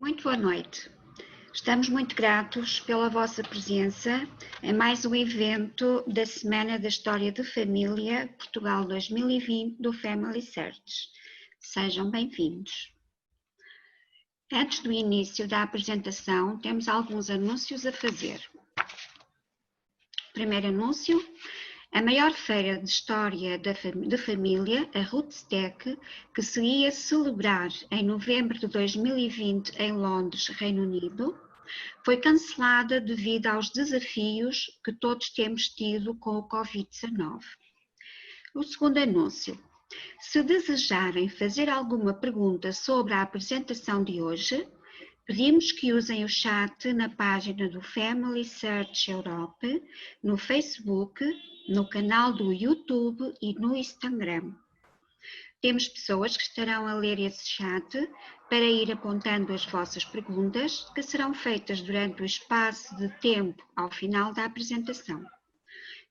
Muito boa noite. Estamos muito gratos pela vossa presença em mais um evento da Semana da História de Família Portugal 2020 do Family Search. Sejam bem-vindos. Antes do início da apresentação, temos alguns anúncios a fazer. Primeiro anúncio. A maior feira de história de família, a Rootstech, que se ia celebrar em novembro de 2020 em Londres, Reino Unido, foi cancelada devido aos desafios que todos temos tido com o Covid-19. O segundo anúncio. Se desejarem fazer alguma pergunta sobre a apresentação de hoje, pedimos que usem o chat na página do Family Search Europe, no Facebook, no canal do YouTube e no Instagram. Temos pessoas que estarão a ler esse chat para ir apontando as vossas perguntas, que serão feitas durante o espaço de tempo ao final da apresentação.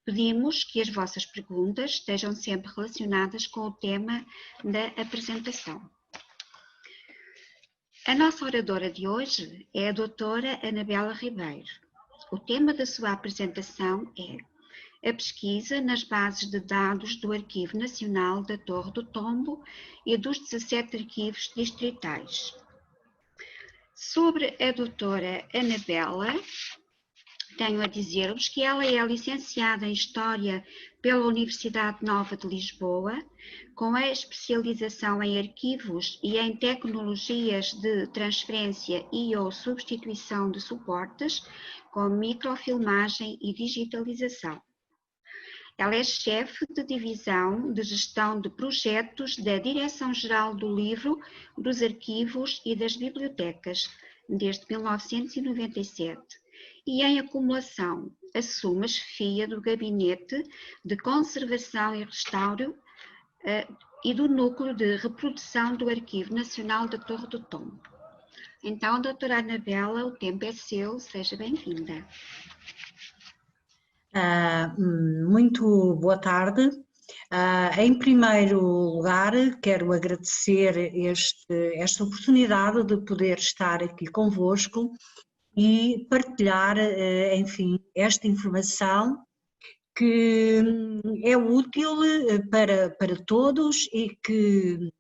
Pedimos que as vossas perguntas estejam sempre relacionadas com o tema da apresentação. A nossa oradora de hoje é a doutora Anabela Ribeiro. O tema da sua apresentação é a pesquisa nas bases de dados do Arquivo Nacional da Torre do Tombo e dos 17 arquivos distritais. Sobre a doutora Anabela, tenho a dizer-vos que ela é licenciada em História pela Universidade Nova de Lisboa, com a especialização em arquivos e em tecnologias de transferência e ou substituição de suportes, como microfilmagem e digitalização. Ela é chefe de divisão de gestão de projetos da Direção-Geral do Livro, dos Arquivos e das Bibliotecas, desde 1997, e em acumulação assume a chefia do Gabinete de Conservação e Restauro e do Núcleo de Reprodução do Arquivo Nacional da Torre do Tombo. Então, doutora Anabela, o tempo é seu, seja bem-vinda. Muito boa tarde. Em primeiro lugar, quero agradecer esta oportunidade de poder estar aqui convosco e partilhar, enfim, esta informação que é útil para todos e que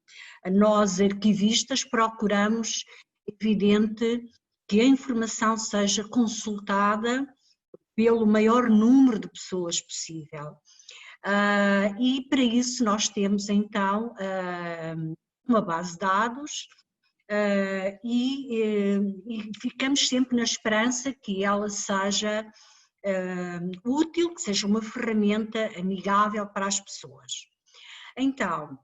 nós, arquivistas, procuramos, evidente, que a informação seja consultada pelo maior número de pessoas possível. E para isso nós temos então uma base de dados e ficamos sempre na esperança que ela seja útil, que seja uma ferramenta amigável para as pessoas. Então,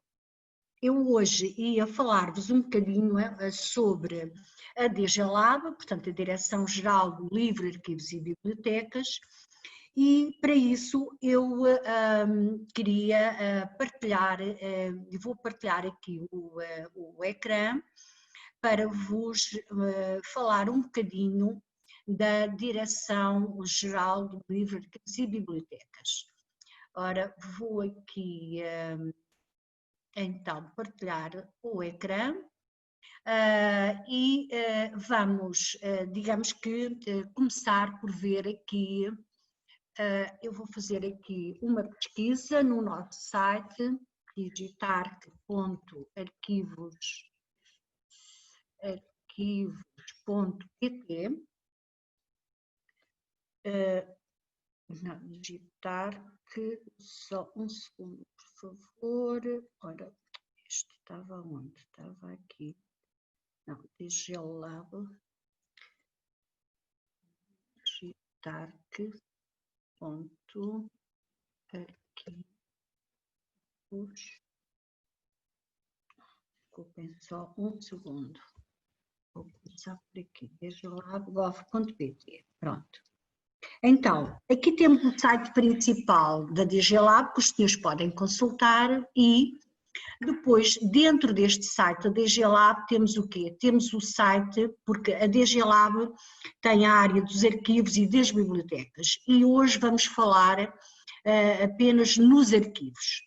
eu hoje ia falar-vos um bocadinho sobre a DGLab, portanto a Direção-Geral do Livro, Arquivos e Bibliotecas, e para isso eu queria partilhar, vou partilhar aqui o ecrã para vos falar um bocadinho da Direção-Geral do Livro, Arquivos e Bibliotecas. Ora, vou aqui então partilhar o ecrã e vamos, digamos que, começar por ver aqui, eu vou fazer aqui uma pesquisa no nosso site, digitarc.arquivos.pt. Não, digitar que só um segundo, por favor. Ora, isto estava onde? Estava aqui. Não, DGLab. Digitarc.arquivos. Desculpem só um segundo. Vou começar por aqui. DGLab.gov.pt. Pronto. Então, aqui temos o site principal da DGLab, que os senhores podem consultar, e depois, dentro deste site da DGLab, temos o quê? Temos o site, porque a DGLab tem a área dos arquivos e das bibliotecas, e hoje vamos falar apenas nos arquivos.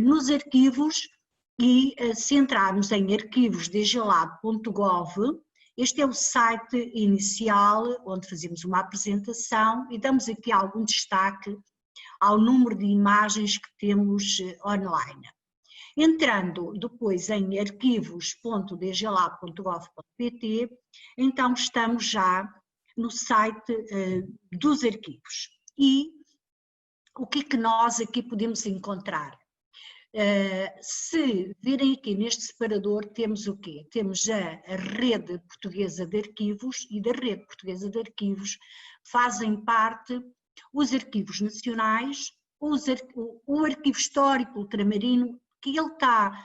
Nos arquivos, e centrarmos em arquivos dglab.gov Este é o site inicial, onde fazemos uma apresentação e damos aqui algum destaque ao número de imagens que temos online. Entrando depois em arquivos.dglab.gov.pt, então estamos já no site dos arquivos. E o que é que nós aqui podemos encontrar? Se virem aqui neste separador, temos o quê? Temos a Rede Portuguesa de Arquivos, e da Rede Portuguesa de Arquivos fazem parte os arquivos nacionais, o arquivo histórico ultramarino, que ele está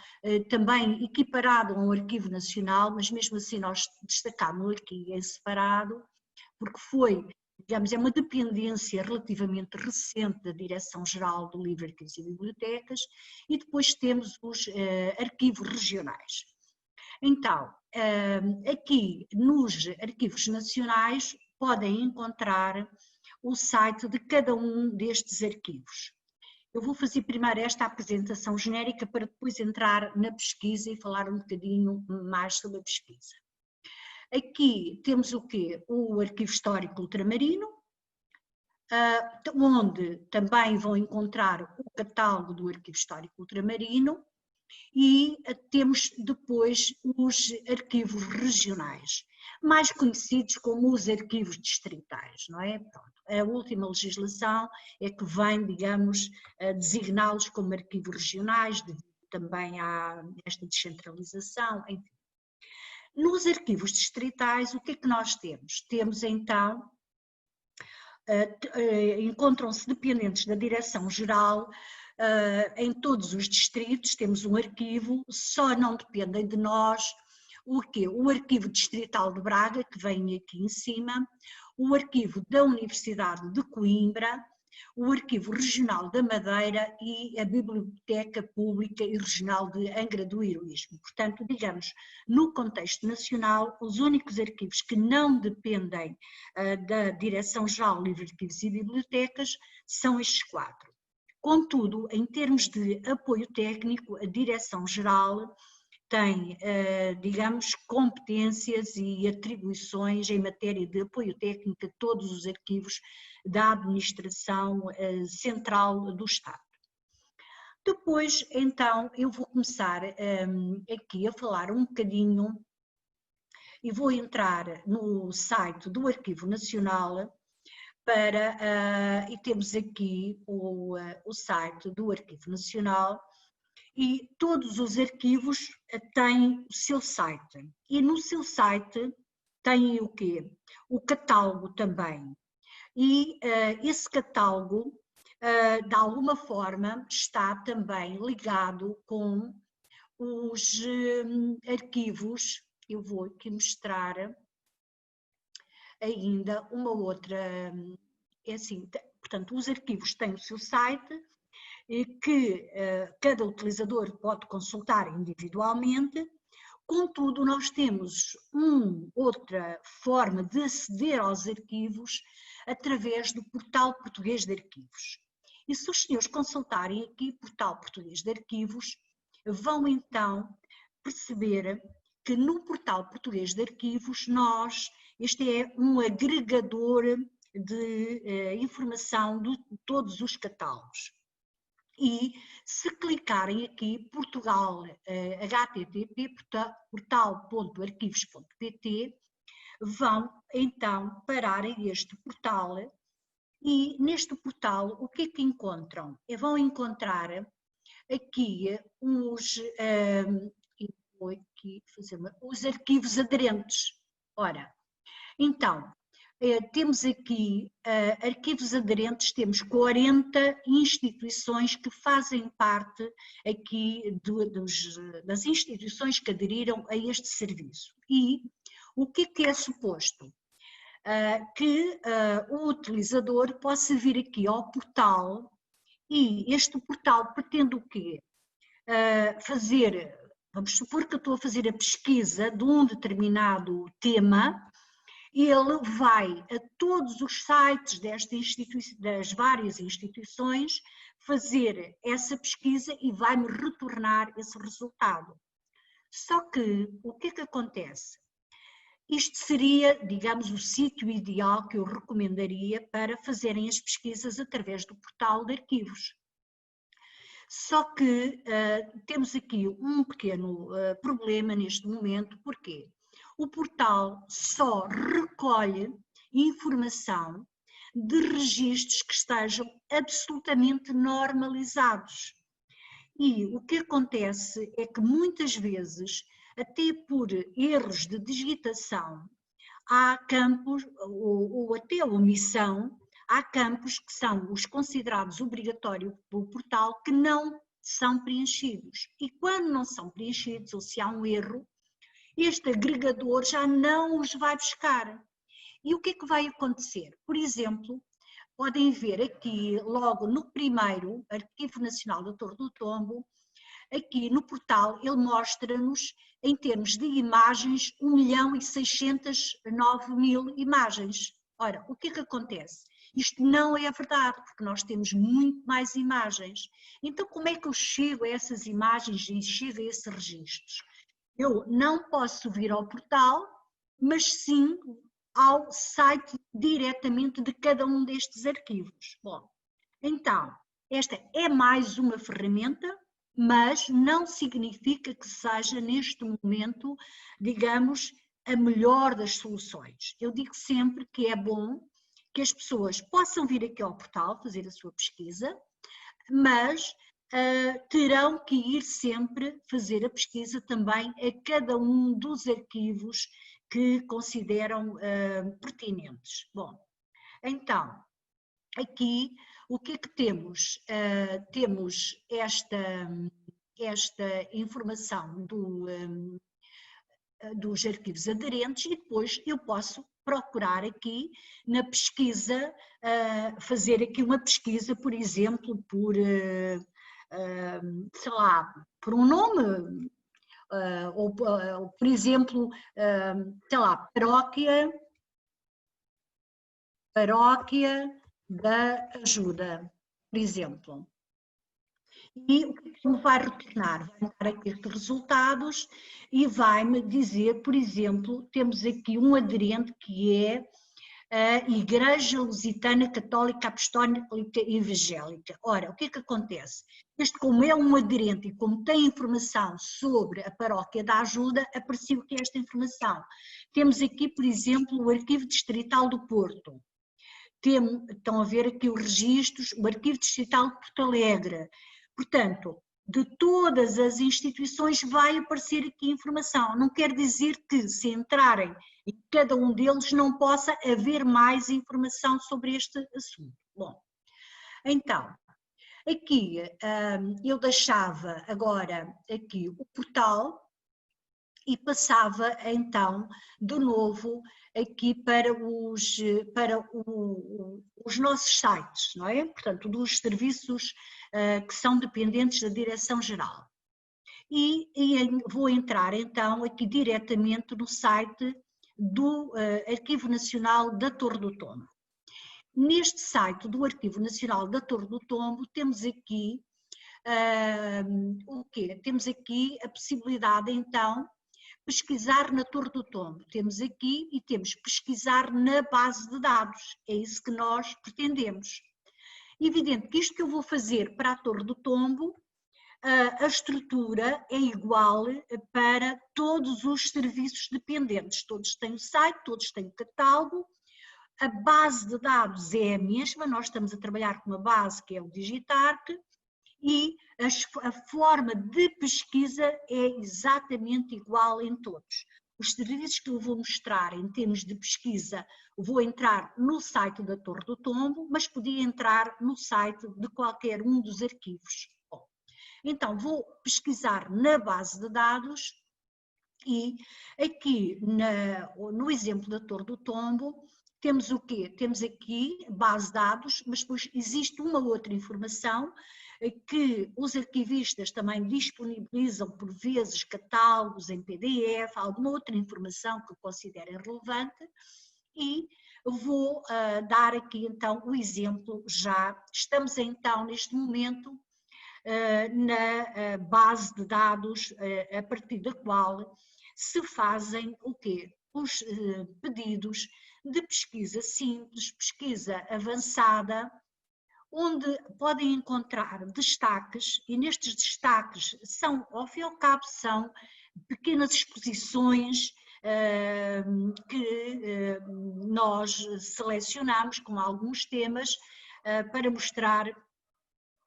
também equiparado a um arquivo nacional, mas mesmo assim nós destacamos aqui em separado, porque foi, digamos, é uma dependência relativamente recente da Direção-Geral do Livro, Arquivos e Bibliotecas, e depois temos os arquivos regionais. Então, aqui nos arquivos nacionais podem encontrar o site de cada um destes arquivos. Eu vou fazer primeiro esta apresentação genérica para depois entrar na pesquisa e falar um bocadinho mais sobre a pesquisa. Aqui temos o quê? O Arquivo Histórico Ultramarino, onde também vão encontrar o catálogo do Arquivo Histórico Ultramarino, e temos depois os arquivos regionais, mais conhecidos como os arquivos distritais, não é? Pronto. A última legislação é que vem, digamos, designá-los como arquivos regionais, devido também a esta descentralização, enfim. Nos arquivos distritais, o que é que nós temos? Temos então, encontram-se dependentes da Direção-Geral em todos os distritos, temos um arquivo, só não dependem de nós o quê? O Arquivo Distrital de Braga, que vem aqui em cima, o Arquivo da Universidade de Coimbra, o Arquivo Regional da Madeira e a Biblioteca Pública e Regional de Angra do Heroísmo. Portanto, digamos, no contexto nacional, os únicos arquivos que não dependem da Direção-Geral de Livros, Arquivos e Bibliotecas são estes 4. Contudo, em termos de apoio técnico, a Direção-Geral tem, digamos, competências e atribuições em matéria de apoio técnico a todos os arquivos da administração central do Estado. Depois, então, eu vou começar aqui a falar um bocadinho e vou entrar no site do Arquivo Nacional e temos aqui o site do Arquivo Nacional. E todos os arquivos têm o seu site. E no seu site têm o quê? O catálogo também. E esse catálogo, de alguma forma, está também ligado com os arquivos. Eu vou aqui mostrar ainda uma outra. É assim, portanto, os arquivos têm o seu site, que cada utilizador pode consultar individualmente. Contudo, nós temos outra forma de aceder aos arquivos através do Portal Português de Arquivos. E se os senhores consultarem aqui o Portal Português de Arquivos, vão então perceber que no Portal Português de Arquivos este é um agregador de informação de todos os catálogos. E se clicarem aqui Portugal, http portal.arquivos.pt, vão então parar a este portal, e neste portal o que é que encontram? Vão encontrar aqui os arquivos aderentes. Ora, então, temos aqui arquivos aderentes, temos 40 instituições que fazem parte aqui das instituições que aderiram a este serviço. E o que é suposto? Que o utilizador possa vir aqui ao portal, e este portal pretende o quê? Vamos supor que eu estou a fazer a pesquisa de um determinado tema. Ele vai a todos os sites das várias instituições fazer essa pesquisa e vai-me retornar esse resultado. Só que o que é que acontece? isto seria, digamos, o sítio ideal que eu recomendaria para fazerem as pesquisas através do portal de arquivos. Só que temos aqui um pequeno problema neste momento, porque o portal só recolhe informação de registros que estejam absolutamente normalizados. E o que acontece é que muitas vezes, até por erros de digitação, há campos, ou até omissão, há campos que são os considerados obrigatórios pelo portal que não são preenchidos. E quando não são preenchidos, ou se há um erro, este agregador já não os vai buscar. E o que é que vai acontecer? Por exemplo, podem ver aqui, logo no primeiro Arquivo Nacional da Torre do Tombo, aqui no portal ele mostra-nos, em termos de imagens, 1.609.000 imagens. Ora, o que é que acontece? Isto não é verdade, porque nós temos muito mais imagens. Então, como é que eu chego a essas imagens e chego a esses registros? Eu não posso vir ao portal, mas sim ao site diretamente de cada um destes arquivos. Bom, então, esta é mais uma ferramenta, mas não significa que seja neste momento, digamos, a melhor das soluções. Eu digo sempre que é bom que as pessoas possam vir aqui ao portal fazer a sua pesquisa, mas terão que ir sempre fazer a pesquisa também a cada um dos arquivos que consideram pertinentes. Bom, então, aqui o que é que temos? Temos esta informação dos arquivos aderentes e depois eu posso procurar aqui na pesquisa, fazer aqui uma pesquisa, por exemplo, por, sei lá, por um nome, ou por exemplo, sei lá, paróquia da ajuda, por exemplo. E o que me vai retornar? Vai-me dar aqui estes resultados e vai-me dizer, por exemplo, temos aqui um aderente que é a Igreja Lusitana Católica Apostólica e Evangélica. Ora, o que é que acontece? Este, como é um aderente e como tem informação sobre a Paróquia da Ajuda, apareceu aqui esta informação. Temos aqui, por exemplo, o Arquivo Distrital do Porto. Estão a ver aqui os registros, o Arquivo Distrital de Porto Alegre. Portanto, de todas as instituições vai aparecer aqui informação. Não quer dizer que, se entrarem em cada um deles, não possa haver mais informação sobre este assunto. Bom, então, aqui eu deixava agora aqui o portal e passava então de novo aqui para os nossos sites, não é? Portanto, dos serviços que são dependentes da Direção-Geral. E vou entrar então aqui diretamente no site do Arquivo Nacional da Torre do Tombo. Neste site do Arquivo Nacional da Torre do Tombo temos aqui o quê? Temos aqui a possibilidade então pesquisar na Torre do Tombo. Temos aqui e temos pesquisar na base de dados. É isso que nós pretendemos. Evidente que isto que eu vou fazer para a Torre do Tombo, a estrutura é igual para todos os serviços dependentes. Todos têm o site, todos têm o catálogo. A base de dados é a mesma, nós estamos a trabalhar com uma base que é o Digitarc, e a forma de pesquisa é exatamente igual em todos. Os serviços que eu vou mostrar em termos de pesquisa, vou entrar no site da Torre do Tombo, mas podia entrar no site de qualquer um dos arquivos. Bom, então vou pesquisar na base de dados e aqui no exemplo da Torre do Tombo, temos o quê? Temos aqui base de dados, mas depois existe uma outra informação que os arquivistas também disponibilizam por vezes catálogos em PDF, alguma outra informação que considerem relevante, e vou dar aqui então o exemplo já. Estamos então neste momento na base de dados a partir da qual se fazem o quê? os pedidos de pesquisa simples, pesquisa avançada, onde podem encontrar destaques, e nestes destaques são, ao fim e ao cabo, são pequenas exposições que nós selecionamos com alguns temas para mostrar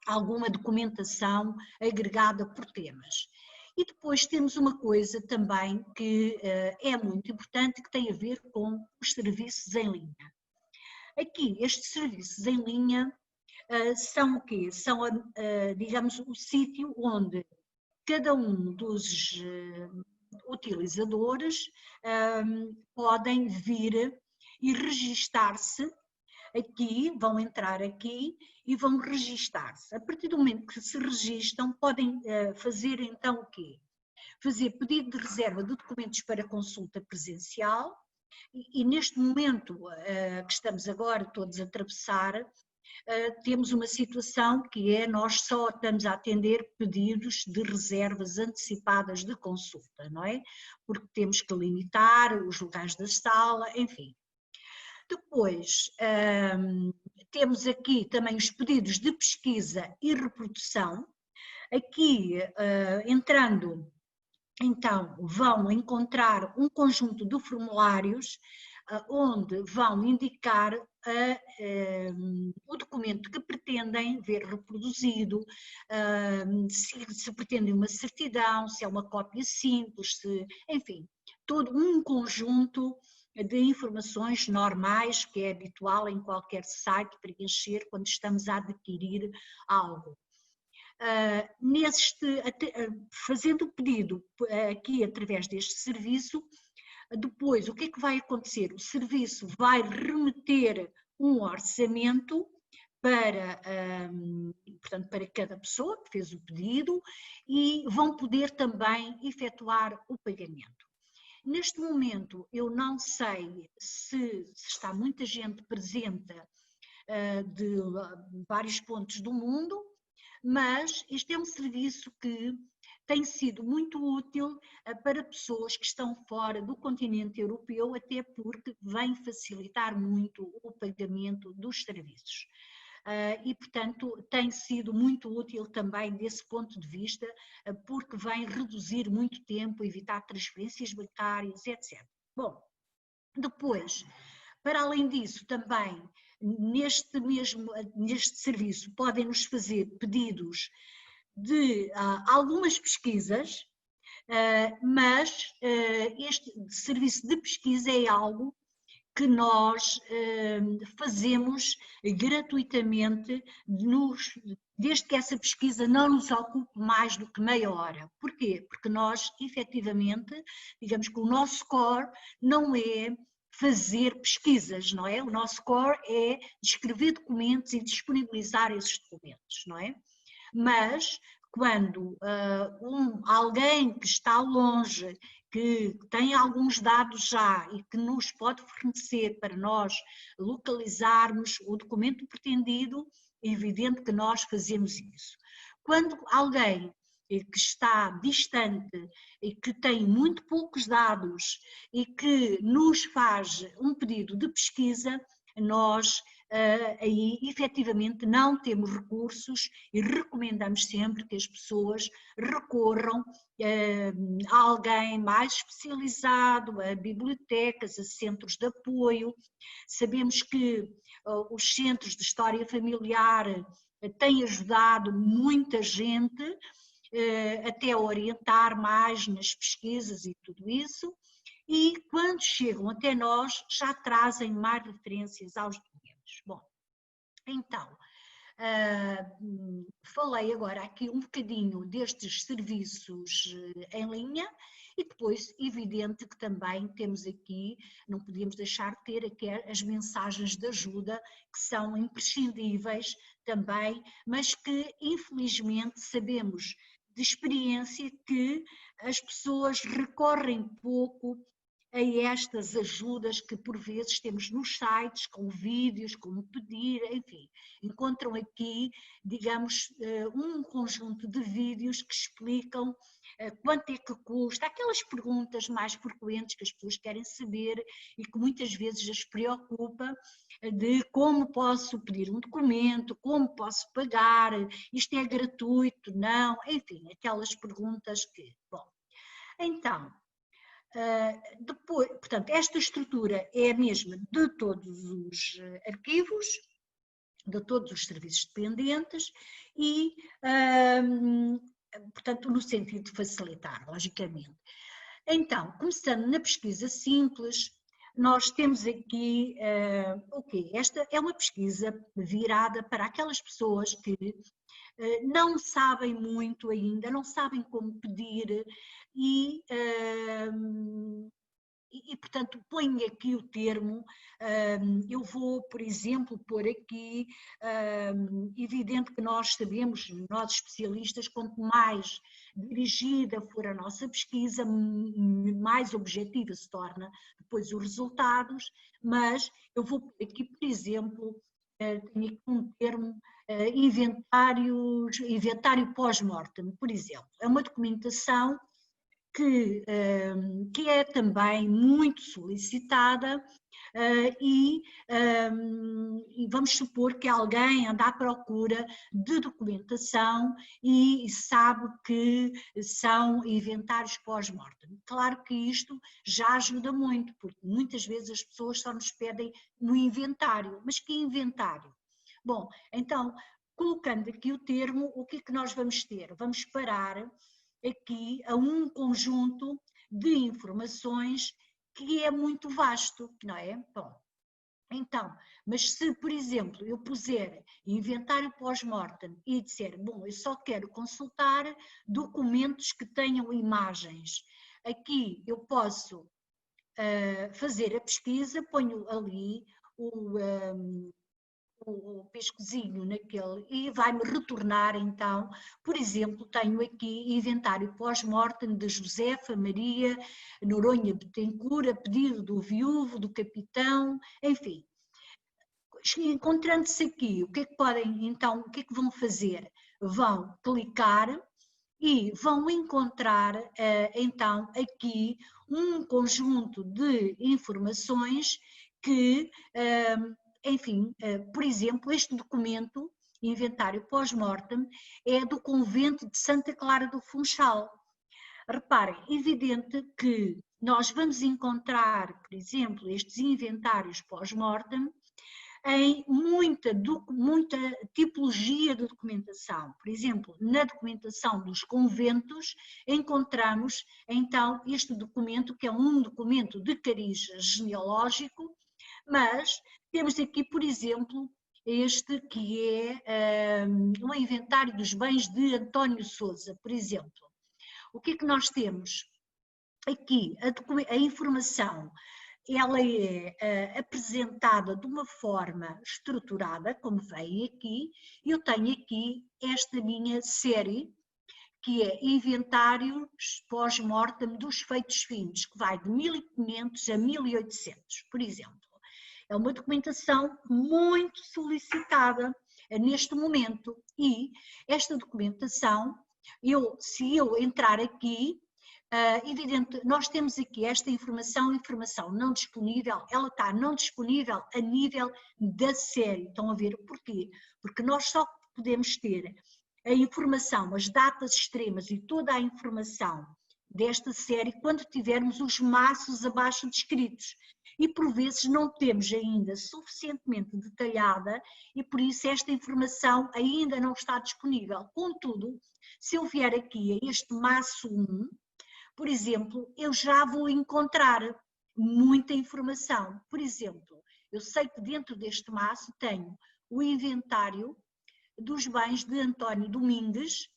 alguma documentação agregada por temas. E depois temos uma coisa também que é muito importante, que tem a ver com os serviços em linha. Aqui, estes serviços em linha são o quê? São, digamos, o sítio onde cada um dos utilizadores podem vir e registar-se aqui, vão entrar aqui e vão registar-se. A partir do momento que se registam, podem fazer então o quê? Fazer pedido de reserva de documentos para consulta presencial e neste momento que estamos agora todos a atravessar, temos uma situação que é nós só estamos a atender pedidos de reservas antecipadas de consulta, não é? Porque temos que limitar os lugares da sala, enfim. Depois, temos aqui também os pedidos de pesquisa e reprodução. Aqui, entrando, então, vão encontrar um conjunto de formulários onde vão indicar o documento que pretendem ver reproduzido, se pretendem uma certidão, se é uma cópia simples, enfim, todo um conjunto de informações normais que é habitual em qualquer site preencher quando estamos a adquirir algo. Fazendo o pedido aqui através deste serviço, depois o que é que vai acontecer? O serviço vai remeter um orçamento para, portanto, para cada pessoa que fez o pedido e vão poder também efetuar o pagamento. Neste momento eu não sei se está muita gente presente de vários pontos do mundo, mas este é um serviço que tem sido muito útil para pessoas que estão fora do continente europeu, até porque vem facilitar muito o pagamento dos serviços. E, portanto, tem sido muito útil também desse ponto de vista, porque vem reduzir muito tempo, evitar transferências bancárias, etc. Bom, depois, para além disso, também neste serviço podem-nos fazer pedidos de algumas pesquisas, mas este serviço de pesquisa é algo que nós fazemos gratuitamente, desde que essa pesquisa não nos ocupe mais do que meia hora. Porquê? Porque nós, efetivamente, digamos que o nosso core não é fazer pesquisas, não é? O nosso core é escrever documentos e disponibilizar esses documentos, não é? Mas quando alguém que está longe, que tem alguns dados já e que nos pode fornecer para nós localizarmos o documento pretendido, é evidente que nós fazemos isso. Quando alguém que está distante e que tem muito poucos dados e que nos faz um pedido de pesquisa, nós aí efetivamente não temos recursos e recomendamos sempre que as pessoas recorram a alguém mais especializado, a bibliotecas, a centros de apoio. Sabemos que os centros de história familiar têm ajudado muita gente até a orientar mais nas pesquisas e tudo isso, e quando chegam até nós já trazem mais referências aos documentos. Bom, então, falei agora aqui um bocadinho destes serviços em linha e depois, evidente que também temos aqui, não podíamos deixar de ter aqui as mensagens de ajuda que são imprescindíveis também, mas que infelizmente sabemos de experiência que as pessoas recorrem pouco a estas ajudas que por vezes temos nos sites, com vídeos, como pedir, enfim. Encontram aqui, digamos, um conjunto de vídeos que explicam quanto é que custa, aquelas perguntas mais frequentes que as pessoas querem saber e que muitas vezes as preocupa, de como posso pedir um documento, como posso pagar, isto é gratuito, não, enfim, aquelas perguntas que, bom. Então, depois, portanto, esta estrutura é a mesma de todos os arquivos, de todos os serviços dependentes e, portanto, no sentido de facilitar, logicamente. Então, começando na pesquisa simples, nós temos aqui, esta é uma pesquisa virada para aquelas pessoas que não sabem muito ainda, não sabem como pedir portanto, ponho aqui o termo, eu vou, por exemplo, pôr aqui, evidente que nós sabemos, nós especialistas, quanto mais dirigida for a nossa pesquisa, mais objetiva se torna depois os resultados, mas eu vou pôr aqui, por exemplo, tenho aqui um termo, inventário pós-mortem, por exemplo. É uma documentação que é também muito solicitada e vamos supor que alguém anda à procura de documentação e sabe que são inventários pós-mortem. Claro que isto já ajuda muito, porque muitas vezes as pessoas só nos pedem no inventário. Mas que inventário? Bom, então, colocando aqui o termo, o que é que nós vamos ter? Vamos parar aqui a um conjunto de informações que é muito vasto, não é? Bom, então, mas se, por exemplo, eu puser inventário pós-mortem e disser, bom, eu só quero consultar documentos que tenham imagens, aqui eu posso fazer a pesquisa, ponho ali o pescozinho naquele e vai-me retornar então, por exemplo, tenho aqui inventário pós-mortem de Josefa Maria Noronha Bettencourt, a pedido do viúvo, do capitão, enfim. Encontrando-se aqui, o que é que podem, então, o que é que vão fazer? Vão clicar e vão encontrar, então, aqui um conjunto de informações que enfim, por exemplo, este documento, inventário pós-mortem, é do convento de Santa Clara do Funchal. Reparem, evidente que nós vamos encontrar, por exemplo, estes inventários pós-mortem em muita tipologia de documentação. Por exemplo, na documentação dos conventos, encontramos então este documento, que é um documento de cariz genealógico, mas temos aqui, por exemplo, este que é um inventário dos bens de António Sousa, por exemplo. O que é que nós temos? Aqui, a informação, ela é apresentada de uma forma estruturada, como vem aqui. Eu tenho aqui esta minha série, que é inventários pós-mortem dos feitos finos, que vai de 1500 a 1800, por exemplo. É uma documentação muito solicitada neste momento e esta documentação, se eu entrar aqui, evidente, nós temos aqui esta informação não disponível, ela está não disponível a nível da série. Estão a ver porquê? Porque nós só podemos ter a informação, as datas extremas e toda a informação desta série quando tivermos os maços abaixo descritos. E por vezes não temos ainda suficientemente detalhada e por isso esta informação ainda não está disponível. Contudo, se eu vier aqui a este maço 1, por exemplo, eu já vou encontrar muita informação. Por exemplo, eu sei que dentro deste maço tenho o inventário dos bens de António Domingues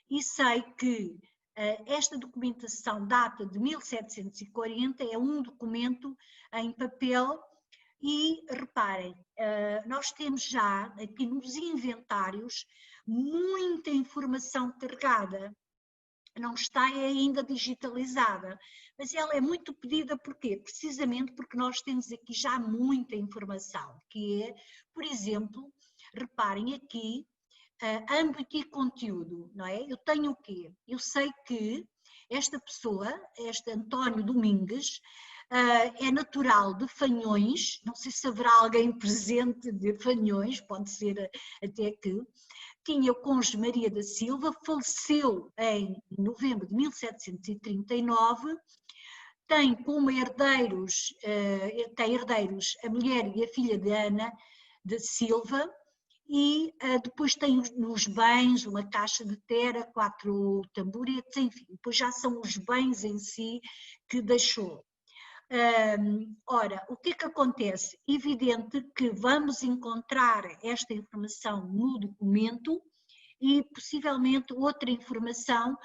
e sei que esta documentação data de 1740, é um documento em papel e, reparem, nós temos já aqui nos inventários muita informação carregada. não está ainda digitalizada, mas ela é muito pedida porquê? Precisamente porque nós temos aqui já muita informação, que é, por exemplo, reparem aqui, âmbito e conteúdo, não é? Eu tenho o quê? Eu sei que esta pessoa, este António Domingues, é natural de Fanhões, não sei se haverá alguém presente de Fanhões, pode ser até que, tinha o cônjuge Maria da Silva, faleceu em novembro de 1739, tem como herdeiros, tem herdeiros a mulher e a filha de Ana da Silva, e depois tem nos bens uma caixa de terra, 4 tamboretes, enfim, depois já são os bens em si que deixou. Ora, o que é que acontece? Evidente que vamos encontrar esta informação no documento e possivelmente outra informação,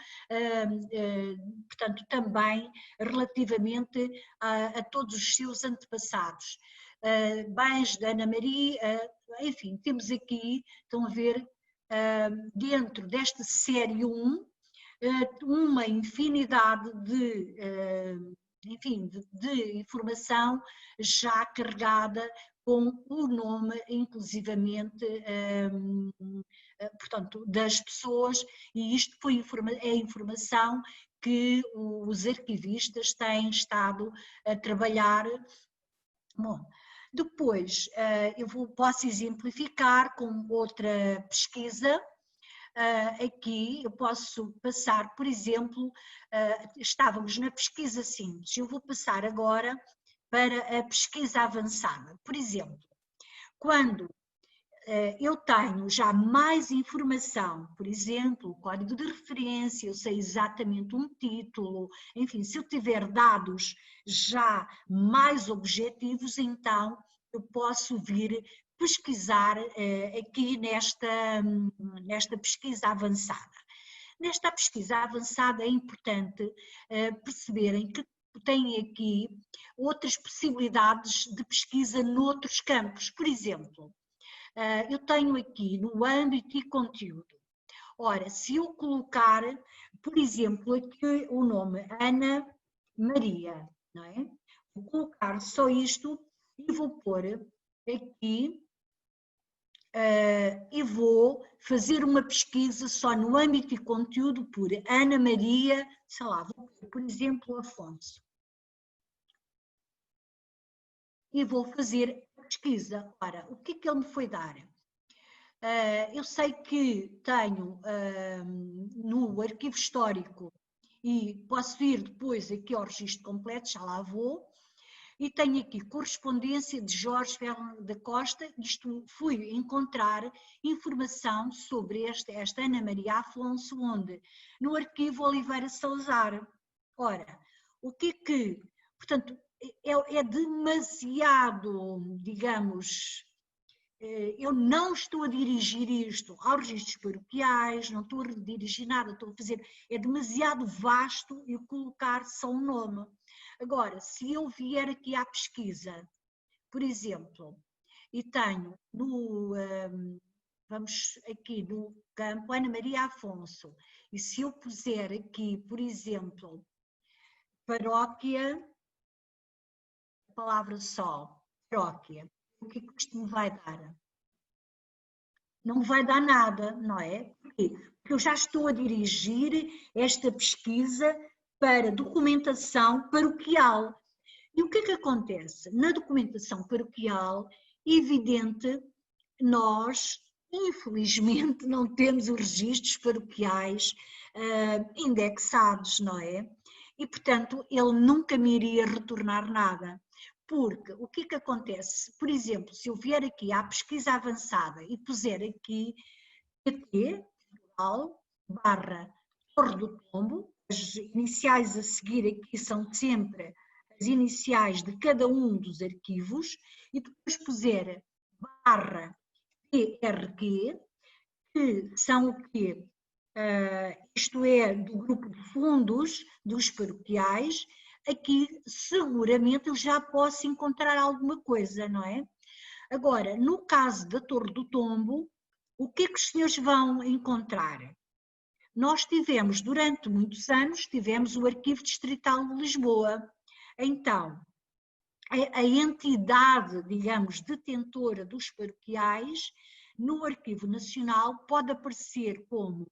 portanto, também relativamente a todos os seus antepassados. Bens da Ana Maria, enfim, temos aqui, estão a ver, dentro desta série 1, uma infinidade de enfim, de informação já carregada com o nome, inclusivamente, portanto, das pessoas, e isto é a informação que os arquivistas têm estado a trabalhar. Bom, depois posso exemplificar com outra pesquisa. Aqui eu posso passar, por exemplo, estávamos na pesquisa simples, eu vou passar agora para a pesquisa avançada. Por exemplo, quando eu tenho já mais informação, por exemplo, o código de referência, eu sei exatamente um título, enfim, se eu tiver dados já mais objetivos, então eu posso vir pesquisar aqui nesta pesquisa avançada. Nesta pesquisa avançada é importante perceberem que tem aqui outras possibilidades de pesquisa noutros campos. Por exemplo, eu tenho aqui no âmbito e conteúdo. Ora, se eu colocar, por exemplo, aqui o nome Ana Maria, não é? Vou colocar só isto e vou pôr aqui e vou fazer uma pesquisa só no âmbito e conteúdo por Ana Maria, sei lá, vou pôr, por exemplo, Afonso. E vou fazer a pesquisa. Ora, o que é que ele me foi dar? Eu sei que tenho no arquivo histórico e posso ir depois aqui ao registro completo, já lá vou, e tenho aqui correspondência de Jorge Ferro da Costa, isto fui encontrar informação sobre esta Ana Maria Afonso, onde? No arquivo Oliveira Salazar. Ora, o que é que, portanto, é demasiado, digamos, eu não estou a dirigir isto aos registros paroquiais, não estou a dirigir nada, estou a fazer, é demasiado vasto eu colocar só um nome. Agora, se eu vier aqui à pesquisa, por exemplo, e tenho vamos aqui no campo Ana Maria Afonso, e se eu puser aqui, por exemplo, paróquia, a palavra só, paróquia, o que é que isto me vai dar? Não vai dar nada, não é? Porquê? Porque eu já estou a dirigir esta pesquisa para documentação paroquial. E o que é que acontece? Na documentação paroquial, evidente, nós, infelizmente, não temos os registros paroquiais indexados, não é? E, portanto, ele nunca me iria retornar nada. Porque o que é que acontece? Por exemplo, se eu vier aqui à pesquisa avançada e puser aqui PT, barra Torre do Tombo, as iniciais a seguir aqui são sempre as iniciais de cada um dos arquivos, e depois puser barra PRQ, que são o quê? Isto é, do grupo de fundos dos paroquiais, aqui seguramente eu já posso encontrar alguma coisa, não é? Agora, no caso da Torre do Tombo, o que é que os senhores vão encontrar? nós tivemos, durante muitos anos, tivemos o Arquivo Distrital de Lisboa. Então, a entidade, digamos, detentora dos paroquiais, no Arquivo Nacional, pode aparecer como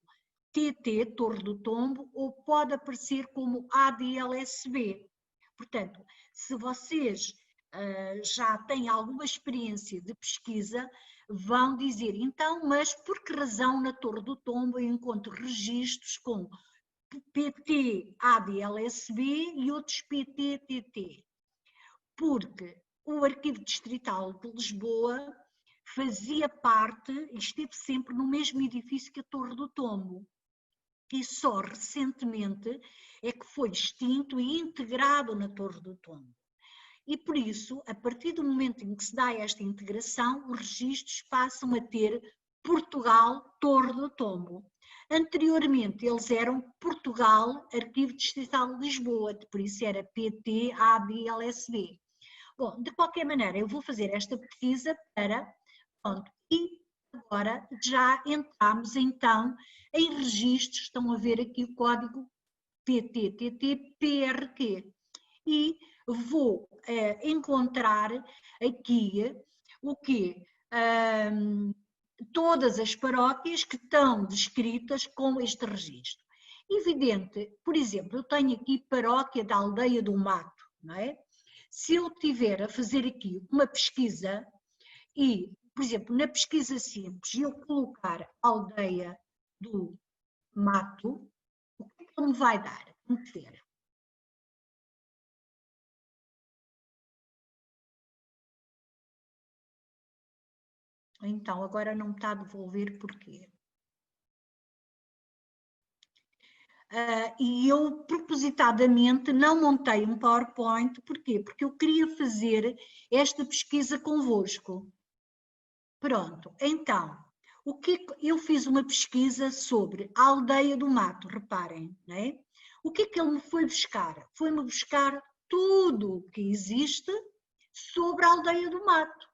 TT, Torre do Tombo, ou pode aparecer como ADLSB. Portanto, se vocês já têm alguma experiência de pesquisa, vão dizer, então, mas por que razão na Torre do Tombo eu encontro registros com PT ADLSB e outros PT-TT? Porque o Arquivo Distrital de Lisboa fazia parte e esteve sempre no mesmo edifício que a Torre do Tombo. E só recentemente é que foi extinto e integrado na Torre do Tombo. E por isso, a partir do momento em que se dá esta integração, os registros passam a ter Portugal, Torre do Tombo. Anteriormente, eles eram Portugal, Arquivo Distrital de Lisboa, por isso era PT, ADLSB. Bom, de qualquer maneira, eu vou fazer esta pesquisa para... Pronto, e agora já entramos então em registros, estão a ver aqui o código PTTT-PRQ. E vou encontrar aqui o quê? Todas as paróquias que estão descritas com este registro. Evidente, por exemplo, eu tenho aqui paróquia da Aldeia do Mato, não é? Se eu tiver a fazer aqui uma pesquisa e, por exemplo, na pesquisa simples, eu colocar Aldeia do Mato, o que é que ele me vai dar? Vamos ver. Então, agora não me está a devolver porquê. E eu, propositadamente, não montei um PowerPoint. Porquê? Porque eu queria fazer esta pesquisa convosco. Pronto, então, eu fiz uma pesquisa sobre a Aldeia do Mato, reparem, não é? O que é que ele me foi buscar? Foi-me buscar tudo o que existe sobre a Aldeia do Mato.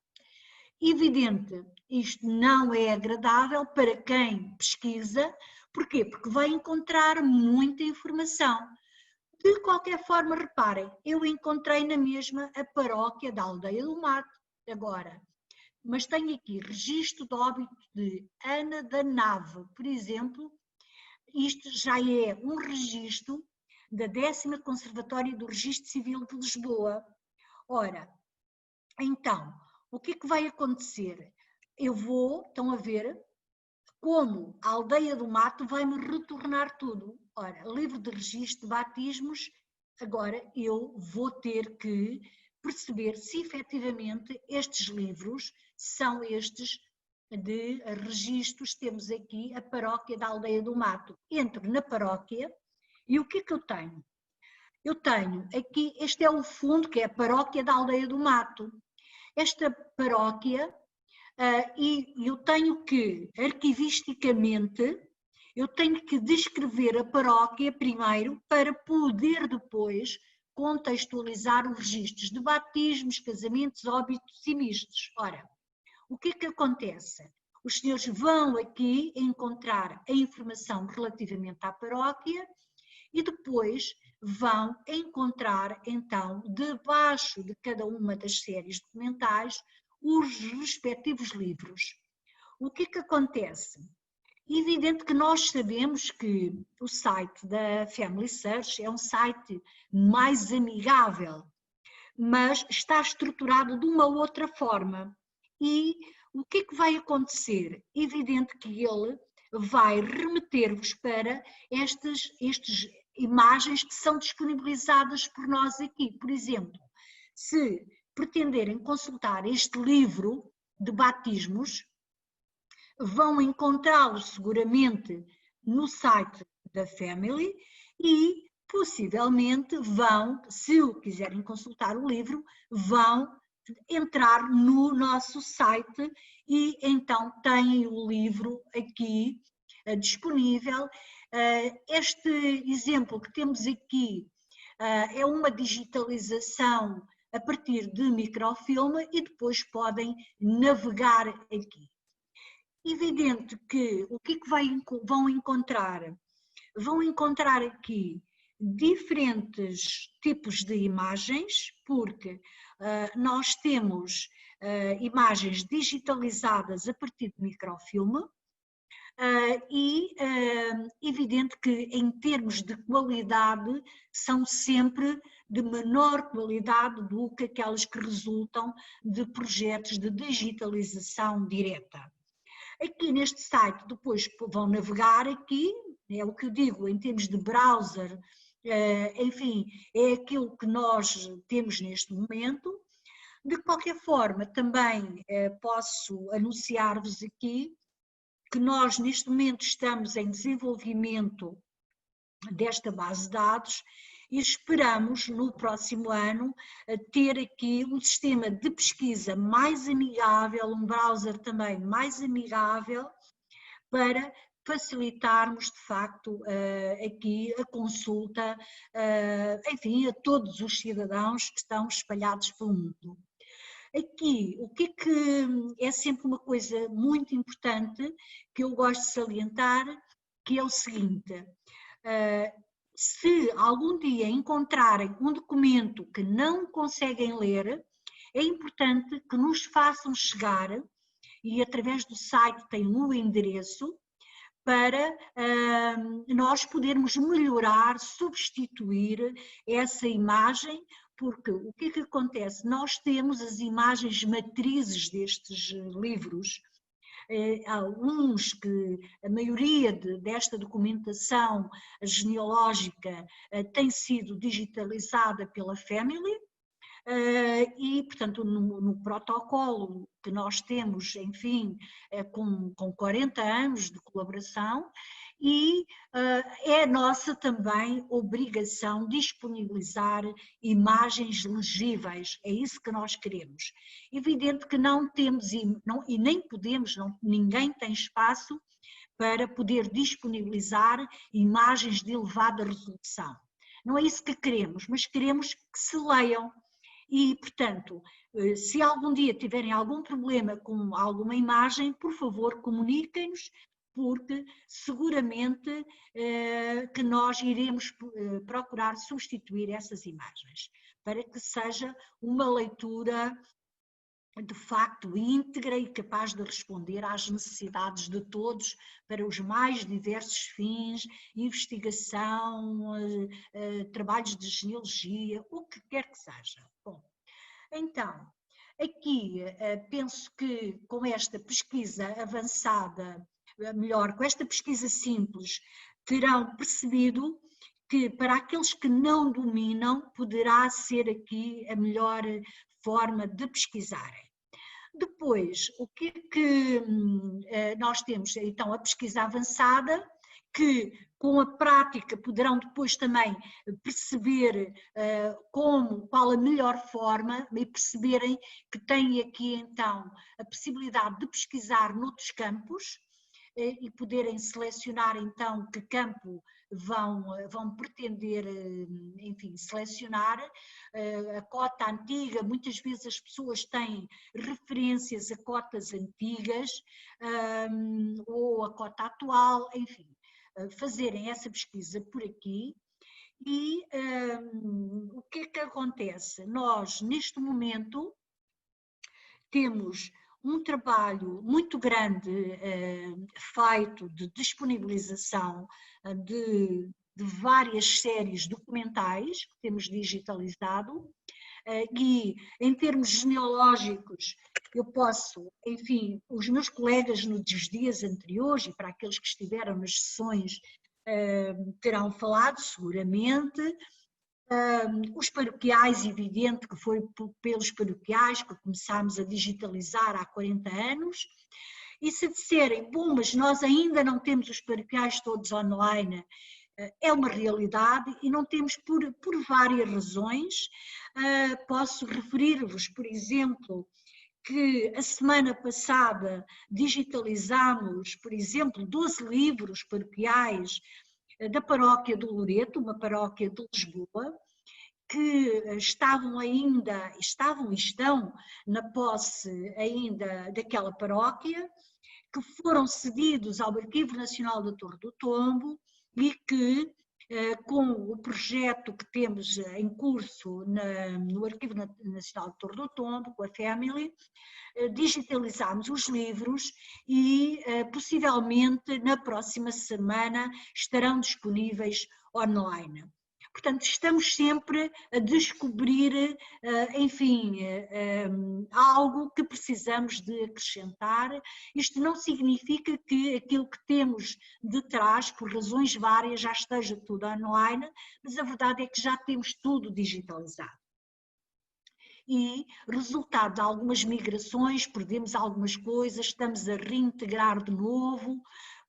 Evidente, isto não é agradável para quem pesquisa. Porquê? Porque vai encontrar muita informação. De qualquer forma, reparem, eu encontrei na mesma a paróquia da Aldeia do Mato, agora. Mas tenho aqui registro de óbito de Ana da Nave, por exemplo. Isto já é um registro da 10ª Conservatória do Registro Civil de Lisboa. Ora, então, o que é que vai acontecer? Eu vou, estão a ver, como a Aldeia do Mato vai-me retornar tudo. Ora, livro de registro de batismos, agora eu vou ter que perceber se efetivamente estes livros são estes de registros. Temos aqui a paróquia da Aldeia do Mato. Entro na paróquia e o que é que eu tenho? Eu tenho aqui, este é o fundo, que é a paróquia da Aldeia do Mato. Esta paróquia, e eu tenho que, arquivisticamente, eu tenho que descrever a paróquia primeiro para poder depois contextualizar os registros de batismos, casamentos, óbitos e mistos. Ora, o que é que acontece? Os senhores vão aqui encontrar a informação relativamente à paróquia e depois vão encontrar, então, debaixo de cada uma das séries documentais, os respectivos livros. O que é que acontece? Evidente que nós sabemos que o site da Family Search é um site mais amigável, mas está estruturado de uma outra forma. E o que é que vai acontecer? Evidente que ele vai remeter-vos para estas imagens que são disponibilizadas por nós aqui. Por exemplo, se pretenderem consultar este livro de batismos, vão encontrá-lo seguramente no site da Family e possivelmente vão, se o quiserem consultar o livro, vão entrar no nosso site e então têm o livro aqui disponível. Este exemplo que temos aqui é uma digitalização a partir de microfilme e depois podem navegar aqui. Evidente que o que é que vão encontrar vão encontrar aqui diferentes tipos de imagens, porque nós temos imagens digitalizadas a partir de microfilme, e evidente que em termos de qualidade são sempre de menor qualidade do que aquelas que resultam de projetos de digitalização direta. Aqui neste site depois vão navegar aqui, é o que eu digo em termos de browser, enfim, é aquilo que nós temos neste momento. De qualquer forma, também posso anunciar-vos aqui que nós neste momento estamos em desenvolvimento desta base de dados e esperamos no próximo ano ter aqui um sistema de pesquisa mais amigável, um browser também mais amigável para facilitarmos de facto aqui a consulta, enfim, a todos os cidadãos que estão espalhados pelo mundo. Aqui, o que é sempre uma coisa muito importante que eu gosto de salientar, que é o seguinte: se algum dia encontrarem um documento que não conseguem ler, é importante que nos façam chegar, e através do site tem o endereço, para nós podermos melhorar, substituir essa imagem. Porque o que é que acontece? Nós temos as imagens matrizes destes livros, há uns que a maioria desta documentação genealógica tem sido digitalizada pela Family, e portanto no protocolo que nós temos, enfim, com 40 anos de colaboração, e é nossa também obrigação disponibilizar imagens legíveis, é isso que nós queremos. Evidente que não temos e nem podemos, ninguém tem espaço para poder disponibilizar imagens de elevada resolução. Não é isso que queremos, mas queremos que se leiam. E, portanto, se algum dia tiverem algum problema com alguma imagem, por favor, comuniquem-nos, porque seguramente que nós iremos procurar substituir essas imagens, para que seja uma leitura de facto íntegra e capaz de responder às necessidades de todos para os mais diversos fins, investigação, trabalhos de genealogia, o que quer que seja. Bom, então, aqui penso que com esta pesquisa avançada, melhor, com esta pesquisa simples, terão percebido que para aqueles que não dominam, poderá ser aqui a melhor forma de pesquisarem. Depois, o que é que nós temos? Então, a pesquisa avançada, que com a prática poderão depois também perceber qual a melhor forma e perceberem que têm aqui então a possibilidade de pesquisar noutros campos e poderem selecionar então que campo vão pretender, enfim, selecionar. A cota antiga, muitas vezes as pessoas têm referências a cotas antigas ou a cota atual, enfim, fazerem essa pesquisa por aqui. E o que é que acontece? Nós, neste momento, temos um trabalho muito grande feito de disponibilização de várias séries documentais que temos digitalizado, e em termos genealógicos eu posso, enfim, os meus colegas nos dias anteriores e para aqueles que estiveram nas sessões terão falado seguramente. Os paroquiais, evidente que foi pelos paroquiais que começámos a digitalizar há 40 anos, e se disserem, bom, mas nós ainda não temos os paroquiais todos online, é uma realidade e não temos por várias razões. Posso referir-vos, por exemplo, que a semana passada digitalizámos, por exemplo, 12 livros paroquiais da paróquia do Loreto, uma paróquia de Lisboa, que estavam e estão na posse ainda daquela paróquia, que foram cedidos ao Arquivo Nacional da Torre do Tombo e que com o projeto que temos em curso no Arquivo Nacional de Torre do Tombo, com a Family, digitalizamos os livros e possivelmente na próxima semana estarão disponíveis online. Portanto, estamos sempre a descobrir, enfim, algo que precisamos de acrescentar. Isto não significa que aquilo que temos de trás, por razões várias, já esteja tudo online, mas a verdade é que já temos tudo digitalizado. E, resultado de algumas migrações, perdemos algumas coisas, estamos a reintegrar de novo.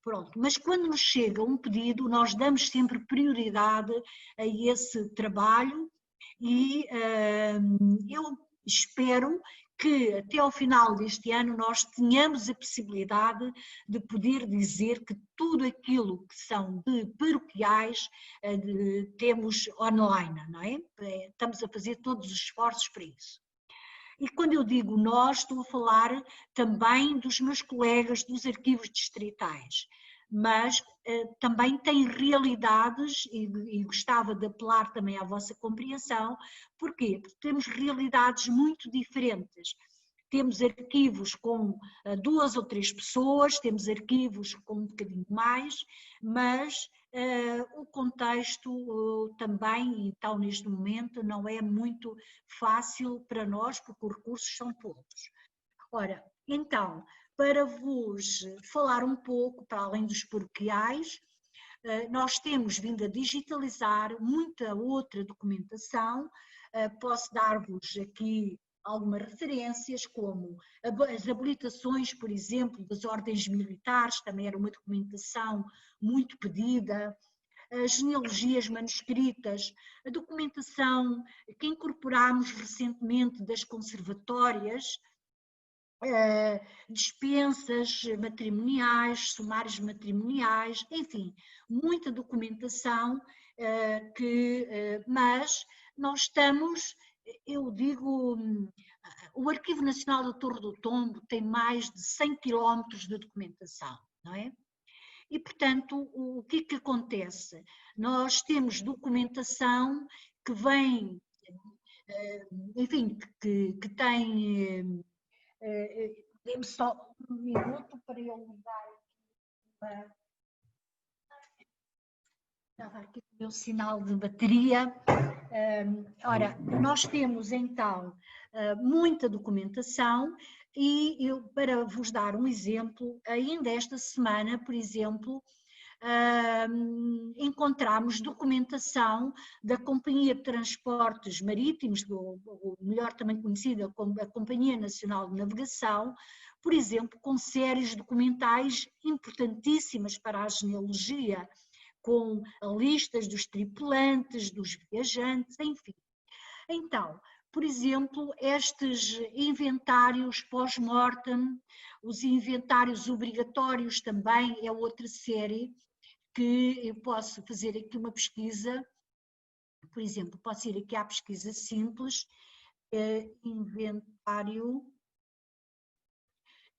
Pronto, mas quando nos chega um pedido, nós damos sempre prioridade a esse trabalho e eu espero que até ao final deste ano nós tenhamos a possibilidade de poder dizer que tudo aquilo que são de paroquiais temos online, não é? Estamos a fazer todos os esforços para isso. E quando eu digo nós, estou a falar também dos meus colegas dos arquivos distritais, mas também tem realidades, e gostava de apelar também à vossa compreensão. Porquê? Porque temos realidades muito diferentes. Temos arquivos com 2 ou 3 pessoas, temos arquivos com um bocadinho mais, mas o contexto também, então, neste momento, não é muito fácil para nós, porque os recursos são poucos. Ora, então, para vos falar um pouco, para além dos paroquiais, nós temos vindo a digitalizar muita outra documentação. Posso dar-vos aqui algumas referências, como as habilitações, por exemplo, das ordens militares, também era uma documentação muito pedida, as genealogias manuscritas, a documentação que incorporámos recentemente das conservatórias, dispensas matrimoniais, sumários matrimoniais, enfim, muita documentação, mas nós estamos, eu digo, o Arquivo Nacional da Torre do Tombo tem mais de 100 quilómetros de documentação, não é? E, portanto, o que é que acontece? Nós temos documentação que vem, enfim, que tem... Dê-me só um minuto para eu mudar aqui. Estava aqui o meu sinal de bateria. Ora, nós temos então muita documentação e eu, para vos dar um exemplo, ainda esta semana, por exemplo, encontramos documentação da Companhia de Transportes Marítimos, ou melhor também conhecida como a Companhia Nacional de Navegação, por exemplo, com séries documentais importantíssimas para a genealogia, com listas dos tripulantes, dos viajantes, enfim. Então, por exemplo, estes inventários pós-mortem, os inventários obrigatórios também é outra série que eu posso fazer aqui uma pesquisa. Por exemplo, posso ir aqui à pesquisa simples, inventário,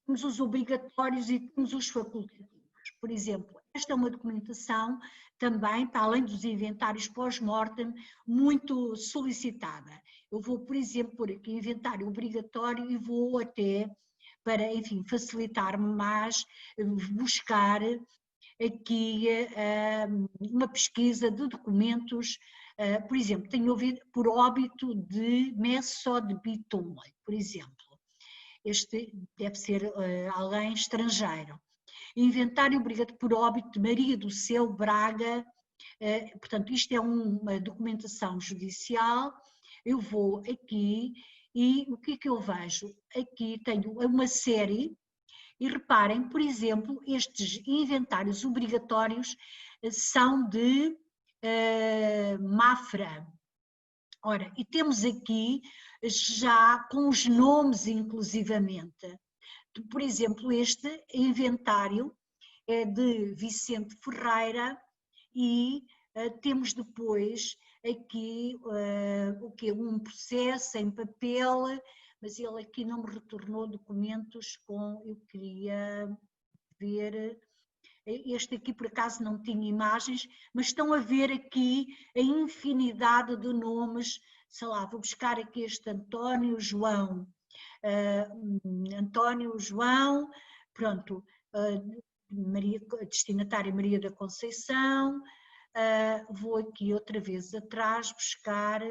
temos os obrigatórios e temos os facultativos. Por exemplo, esta é uma documentação também, para além dos inventários pós-mortem, muito solicitada. Eu vou, por exemplo, pôr aqui inventário obrigatório e vou até, para, enfim, facilitar-me mais, buscar aqui uma pesquisa de documentos, por exemplo, tenho ouvido por óbito de Messo de Bitum, por exemplo. Este deve ser alguém estrangeiro. Inventário obrigatório por óbito de Maria do Céu Braga, portanto, isto é uma documentação judicial. Eu vou aqui e o que é que eu vejo? Aqui tenho uma série. E reparem, por exemplo, estes inventários obrigatórios são de Mafra. Ora, e temos aqui já com os nomes inclusivamente. Por exemplo, este inventário é de Vicente Ferreira e temos depois aqui o quê? Um processo em papel, mas ele aqui não me retornou documentos com, eu queria ver este aqui por acaso não tinha imagens, mas estão a ver aqui a infinidade de nomes, sei lá, vou buscar aqui este António João, pronto, Maria, destinatária Maria da Conceição, vou aqui outra vez atrás buscar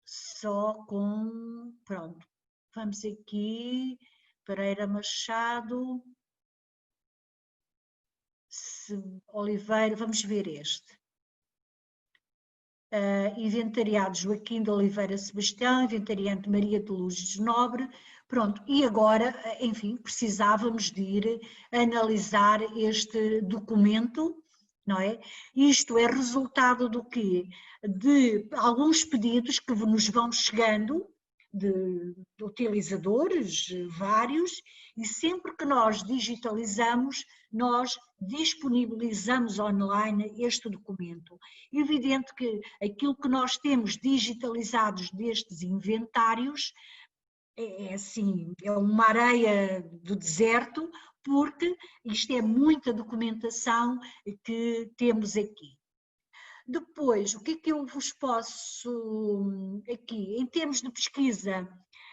só com, pronto, vamos aqui, Pereira Machado, Oliveira, vamos ver este. Inventariado Joaquim de Oliveira Sebastião, inventariante Maria de Lourdes Nobre, pronto, e agora, enfim, precisávamos de ir analisar este documento, não é? Isto é resultado do quê? De alguns pedidos que nos vão chegando, de utilizadores vários, e sempre que nós digitalizamos, nós disponibilizamos online este documento. Evidente que aquilo que nós temos digitalizados destes inventários é assim, é uma areia do deserto, porque isto é muita documentação que temos aqui. Depois, o que é que eu vos posso aqui, em termos de pesquisa,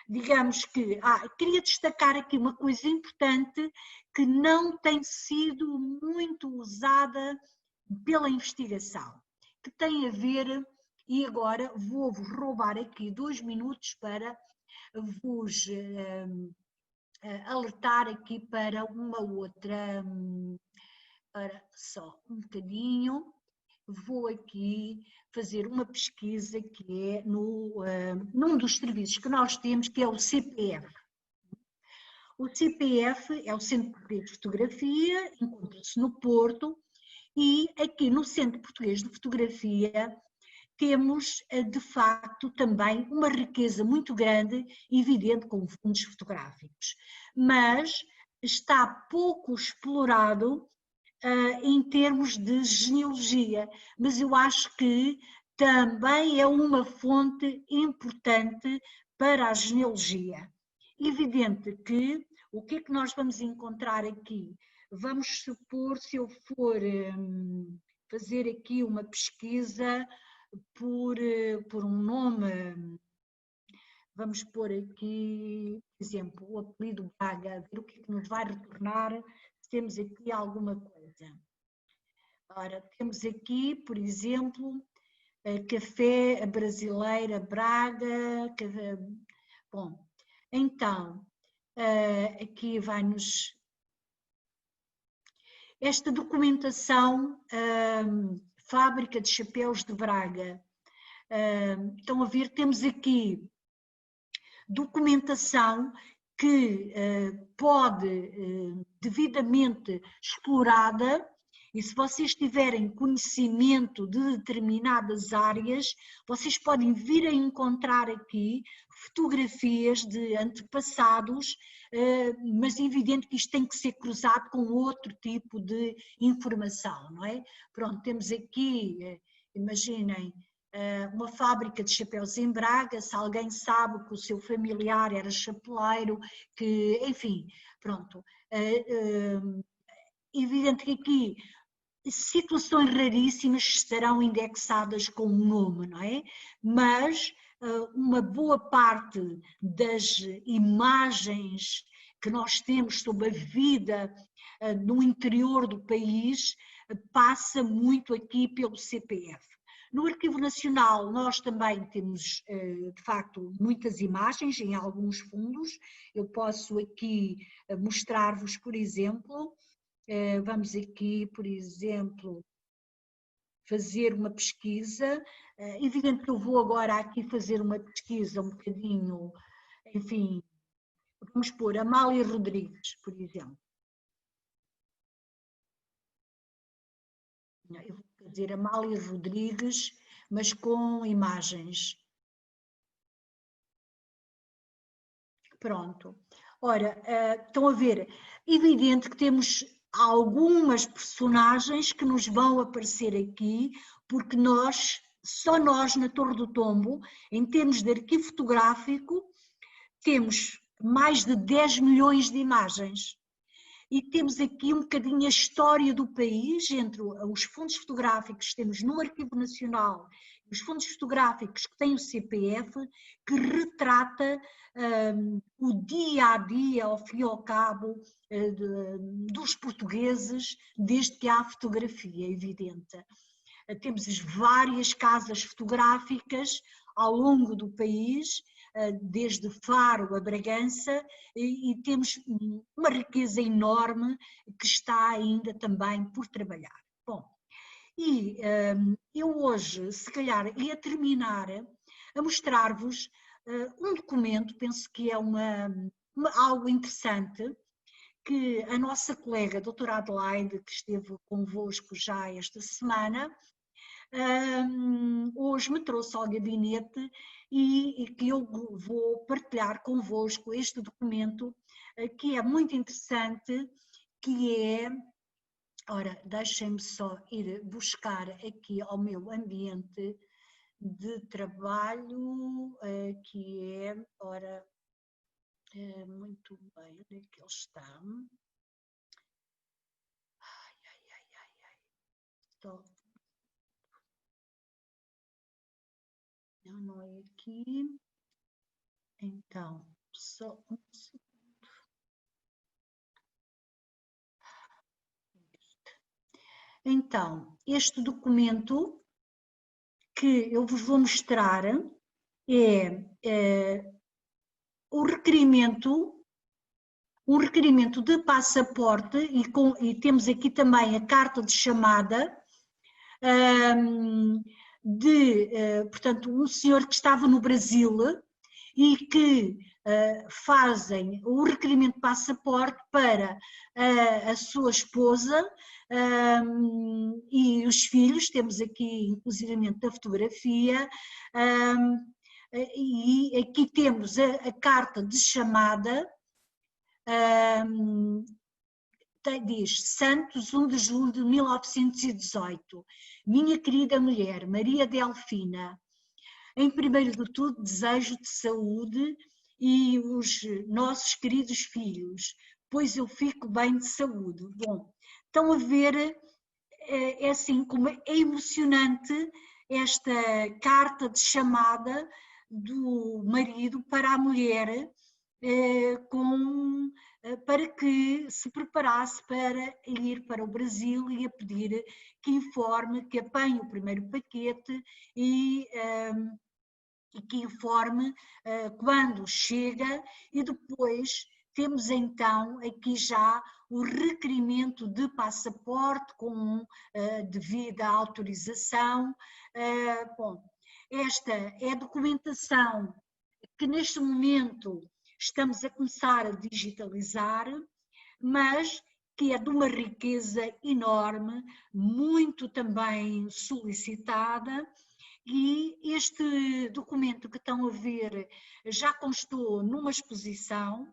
digamos que, queria destacar aqui uma coisa importante que não tem sido muito usada pela investigação, que tem a ver, e agora vou-vos roubar aqui 2 minutos para vos alertar aqui para uma outra, para só um bocadinho. Vou aqui fazer uma pesquisa que é num dos serviços que nós temos, que é o CPF. O CPF é o Centro Português de Fotografia, encontra-se no Porto, e aqui no Centro Português de Fotografia temos, de facto, também uma riqueza muito grande, evidente, com fundos fotográficos, mas está pouco explorado em termos de genealogia, mas eu acho que também é uma fonte importante para a genealogia. Evidente que o que é que nós vamos encontrar aqui? Vamos supor, se eu for fazer aqui uma pesquisa por um nome, vamos pôr aqui, por exemplo, o apelido Braga, ver o que é que nos vai retornar, se temos aqui alguma coisa. Ora, temos aqui, por exemplo, Café Brasileira Braga, bom, então, aqui vai-nos esta documentação, Fábrica de Chapéus de Braga, estão a ver, temos aqui documentação que pode, devidamente explorada, e se vocês tiverem conhecimento de determinadas áreas, vocês podem vir a encontrar aqui fotografias de antepassados, mas é evidente que isto tem que ser cruzado com outro tipo de informação, não é? Pronto, temos aqui, imaginem, uma fábrica de chapéus em Braga, se alguém sabe que o seu familiar era chapeleiro, que, enfim, pronto. Evidente que aqui situações raríssimas estarão indexadas com um nome, não é? Mas uma boa parte das imagens que nós temos sobre a vida no interior do país passa muito aqui pelo CPF. No Arquivo Nacional nós também temos, de facto, muitas imagens em alguns fundos. Eu posso aqui mostrar-vos, por exemplo, vamos aqui, por exemplo, fazer uma pesquisa. Evidente que eu vou agora aqui fazer uma pesquisa um bocadinho, enfim, vamos pôr Amália Rodrigues, por exemplo. Eu vou fazer Amália Rodrigues, mas com imagens. Pronto. Ora, estão a ver, evidente que temos algumas personagens que nos vão aparecer aqui, porque nós, só nós na Torre do Tombo, em termos de arquivo fotográfico, temos mais de 10 milhões de imagens. e temos aqui um bocadinho a história do país, entre os fundos fotográficos que temos no Arquivo Nacional e os fundos fotográficos que têm o CPF, que retrata o dia a dia, ao fim e ao cabo, dos portugueses, desde que há fotografia, evidente. Temos várias casas fotográficas ao longo do país, desde Faro a Bragança, e temos uma riqueza enorme que está ainda também por trabalhar. Bom, e eu hoje, se calhar, ia terminar a mostrar-vos um documento, penso que é algo interessante, que a nossa colega, a doutora Adelaide, que esteve convosco já esta semana, hoje me trouxe ao gabinete e que eu vou partilhar convosco este documento, que é muito interessante, que é, ora, deixem-me só ir buscar aqui ao meu ambiente de trabalho, que é, ora, muito bem, onde é que ele está? Estou. Não é aqui. Então, só um segundo. Então, este documento que eu vos vou mostrar é o requerimento de passaporte e temos aqui também a carta de chamada portanto, um senhor que estava no Brasil e que fazem o requerimento de passaporte para a sua esposa e os filhos, temos aqui inclusivamente a fotografia, e aqui temos a carta de chamada, diz Santos, 1 de julho de 1918, minha querida mulher, Maria Delfina, em primeiro de tudo desejo-te saúde e os nossos queridos filhos, pois eu fico bem de saúde. Bom, estão a ver, é assim como é emocionante esta carta de chamada do marido para a mulher, para que se preparasse para ir para o Brasil e a pedir que informe, que apanhe o primeiro paquete e que informe quando chega, e depois temos então aqui já o requerimento de passaporte com devida autorização. Bom, esta é a documentação que neste momento estamos a começar a digitalizar, mas que é de uma riqueza enorme, muito também solicitada, e este documento que estão a ver já constou numa exposição,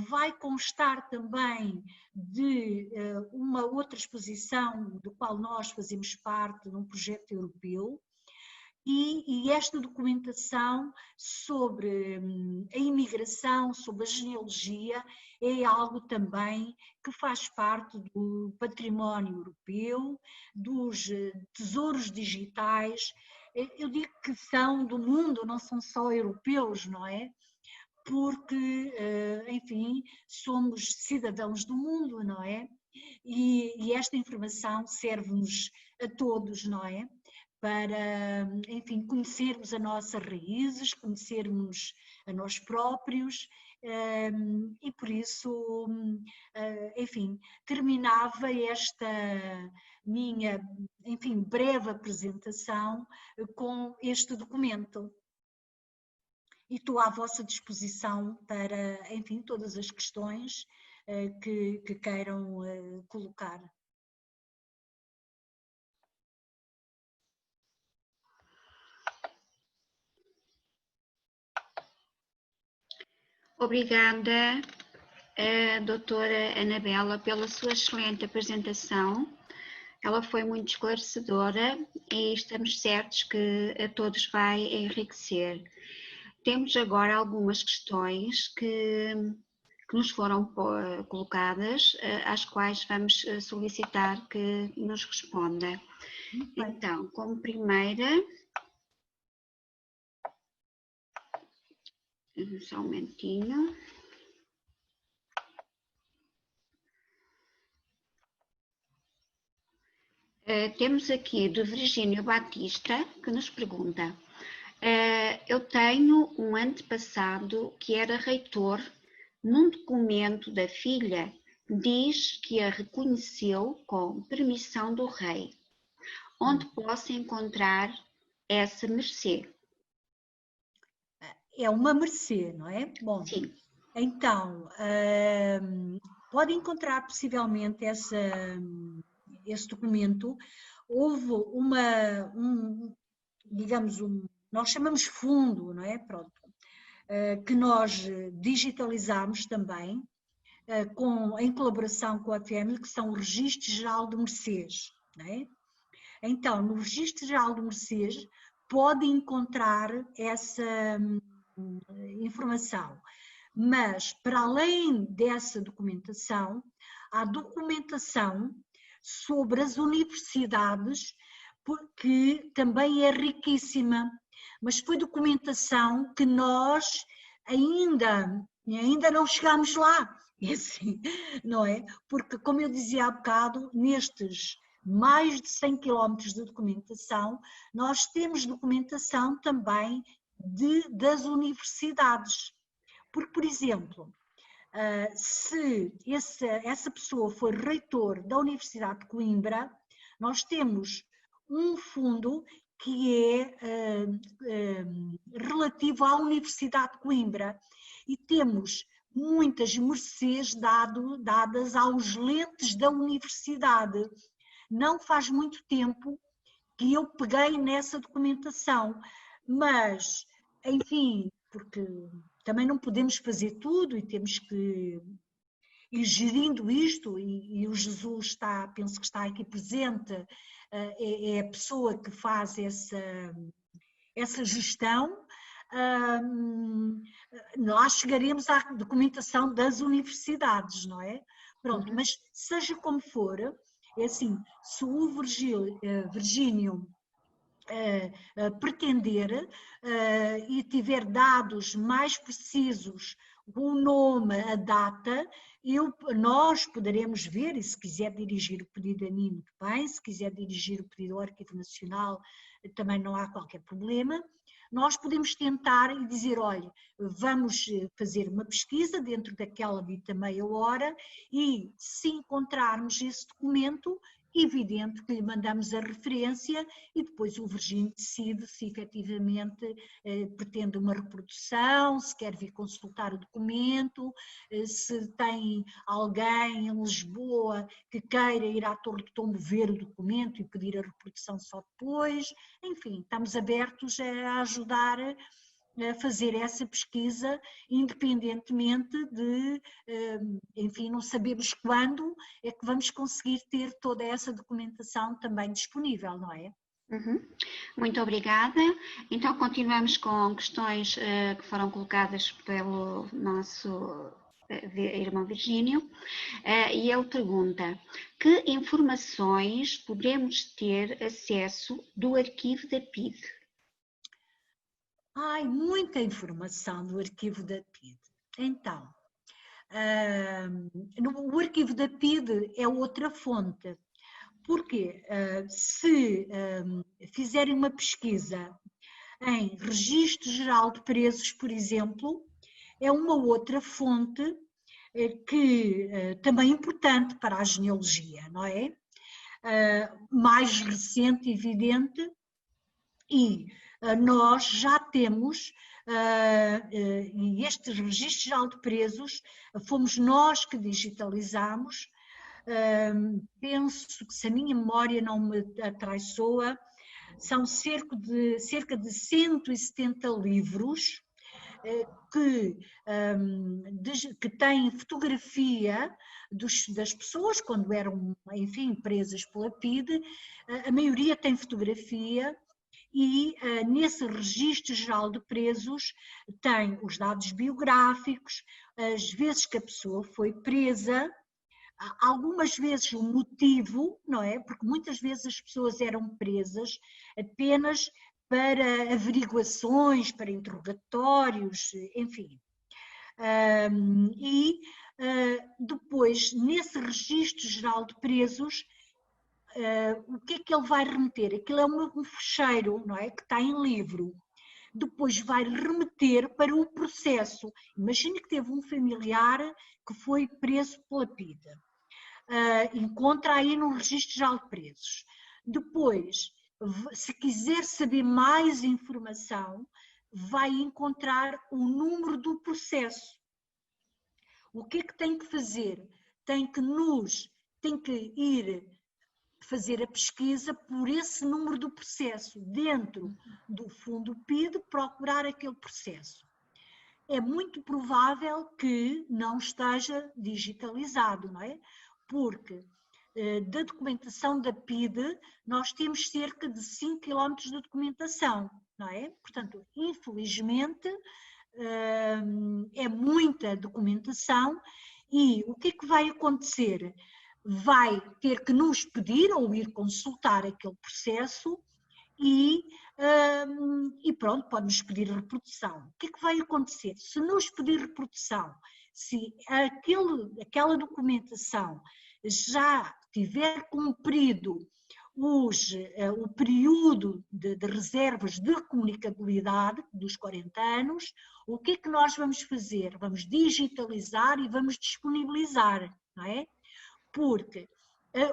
vai constar também de uma outra exposição do qual nós fazemos parte num projeto europeu, e esta documentação sobre a imigração, sobre a genealogia, é algo também que faz parte do património europeu, dos tesouros digitais. Eu digo que são do mundo, não são só europeus, não é? Porque, enfim, somos cidadãos do mundo, não é? E esta informação serve-nos a todos, não é? Para, enfim, conhecermos as nossas raízes, conhecermos a nós próprios, e por isso, enfim, terminava esta minha, enfim, breve apresentação com este documento. E estou à vossa disposição para, enfim, todas as questões que queiram colocar. Obrigada, doutora Anabela, pela sua excelente apresentação. Ela foi muito esclarecedora e estamos certos que a todos vai enriquecer. Temos agora algumas questões que que nos foram colocadas, às quais vamos solicitar que nos responda. Então, como primeira, só um momentinho. Temos aqui do Virgínio Batista, que nos pergunta: eu tenho um antepassado que era reitor. Num documento da filha, diz que a reconheceu com permissão do rei. Onde posso encontrar essa mercê? É uma mercê, não é? Bom, sim. Então, pode encontrar possivelmente esse documento. Houve nós chamamos fundo, não é? Pronto. Que nós digitalizamos também, em colaboração com a FEMI, que são o Registro Geral de Mercês, não é? Então, no Registro Geral de Mercês, pode encontrar essa informação. Mas, para além dessa documentação, há documentação sobre as universidades, porque também é riquíssima, mas foi documentação que nós ainda não chegámos lá, assim, não é? Porque, como eu dizia há bocado, nestes mais de 100 quilómetros de documentação, nós temos documentação também das universidades. Porque, por exemplo, se essa pessoa for reitor da Universidade de Coimbra, nós temos um fundo que é relativo à Universidade de Coimbra e temos muitas mercês dadas aos lentes da universidade. Não faz muito tempo que eu peguei nessa documentação, mas, enfim, porque também não podemos fazer tudo e temos que ir gerindo isto, e o Jesus penso que está aqui presente, é a pessoa que faz essa gestão. Lá chegaremos à documentação das universidades, não é? Pronto, mas seja como for, é assim, se o Virgínio pretender e tiver dados mais precisos, o nome, a data, nós poderemos ver, e se quiser dirigir o pedido a mim, muito bem, se quiser dirigir o pedido ao Arquivo Nacional, também não há qualquer problema. Nós podemos tentar e dizer, olha, vamos fazer uma pesquisa dentro daquela dita meia hora e se encontrarmos esse documento, evidente que lhe mandamos a referência e depois o Virgínio decide se efetivamente pretende uma reprodução, se quer vir consultar o documento, se tem alguém em Lisboa que queira ir à Torre do Tombo ver o documento e pedir a reprodução só depois. Enfim, estamos abertos a ajudar a fazer essa pesquisa, independentemente de, enfim, não sabemos quando é que vamos conseguir ter toda essa documentação também disponível, não é? Muito obrigada. Então, continuamos com questões que foram colocadas pelo nosso irmão Virgínio, e ele pergunta: que informações podemos ter acesso do arquivo da PIDE? Muita informação do arquivo da PIDE. Então, o arquivo da PIDE é outra fonte, porque se fizerem uma pesquisa em Registro Geral de Presos, por exemplo, é uma outra fonte que também é importante para a genealogia, não é? Mais recente, evidente, e nós já temos, e este Registro Geral de Presos, fomos nós que digitalizamos, penso que se a minha memória não me atraiçoa, são cerca de 170 livros que têm fotografia das pessoas quando eram, enfim, presas pela PIDE, a maioria tem fotografia. E nesse Registro Geral de Presos tem os dados biográficos, as vezes que a pessoa foi presa, algumas vezes o motivo, não é? Porque muitas vezes as pessoas eram presas apenas para averiguações, para interrogatórios, enfim. E depois, nesse registro geral de presos, o que é que ele vai remeter? Aquilo é um fecheiro, não é? Que está em livro. Depois vai remeter para o processo. Imagine que teve um familiar que foi preso pela PIDE. Encontra aí no registro geral de presos. Depois, se quiser saber mais informação, vai encontrar o número do processo. O que é que tem que fazer? Tem que ir fazer a pesquisa por esse número do processo, dentro do fundo PIDE, procurar aquele processo. É muito provável que não esteja digitalizado, não é? Porque da documentação da PIDE, nós temos cerca de 5 km de documentação, não é? Portanto, infelizmente, é muita documentação e o que é que vai acontecer? Vai ter que nos pedir ou ir consultar aquele processo e pronto, pode-nos pedir reprodução. O que é que vai acontecer? Se nos pedir reprodução, se aquela documentação já tiver cumprido o período de reservas de comunicabilidade dos 40 anos, o que é que nós vamos fazer? Vamos digitalizar e vamos disponibilizar, não é? Porque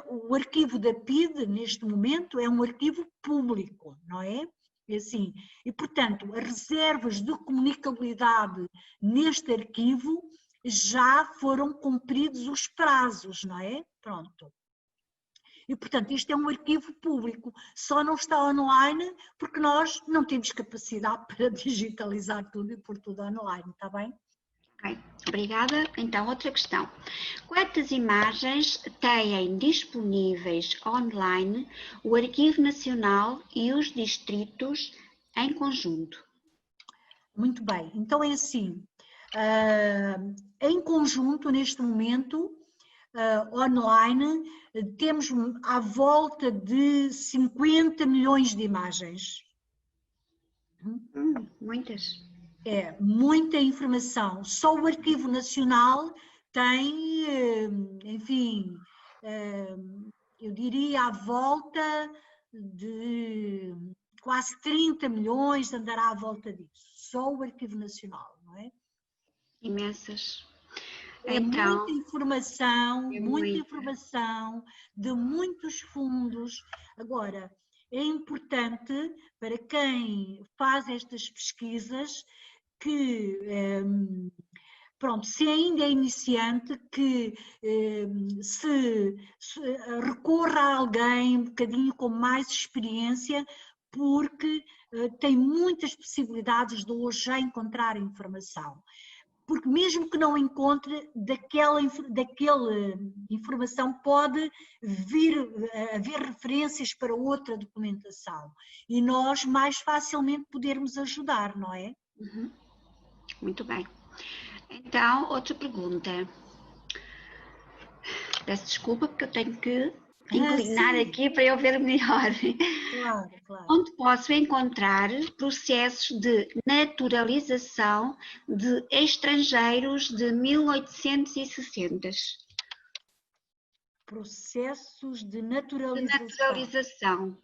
o arquivo da PIDE, neste momento, é um arquivo público, não é? Assim, e, portanto, as reservas de comunicabilidade neste arquivo já foram cumpridos os prazos, não é? Pronto. E, portanto, isto é um arquivo público, só não está online porque nós não temos capacidade para digitalizar tudo e pôr tudo online, está bem? Ok, obrigada. Então, outra questão. Quantas imagens têm disponíveis online o Arquivo Nacional e os distritos em conjunto? Muito bem, então é assim, em conjunto, neste momento, online, temos à volta de 50 milhões de imagens. Muitas. É muita informação. Só o Arquivo Nacional tem, enfim, eu diria à volta de quase 30 milhões, andará à volta disso. Só o Arquivo Nacional, não é? Imensas. É então, muita informação de muitos fundos. Agora, é importante para quem faz estas pesquisas que, pronto, se ainda é iniciante, que se recorra a alguém um bocadinho com mais experiência, porque tem muitas possibilidades de hoje já encontrar informação. Porque mesmo que não encontre, daquela informação pode vir a haver referências para outra documentação e nós mais facilmente podermos ajudar, não é? Muito bem. Então, outra pergunta. Peço desculpa porque eu tenho que inclinar aqui para eu ver melhor. Claro, claro. Onde posso encontrar processos de naturalização de estrangeiros de 1860? Processos de De naturalização. naturalização.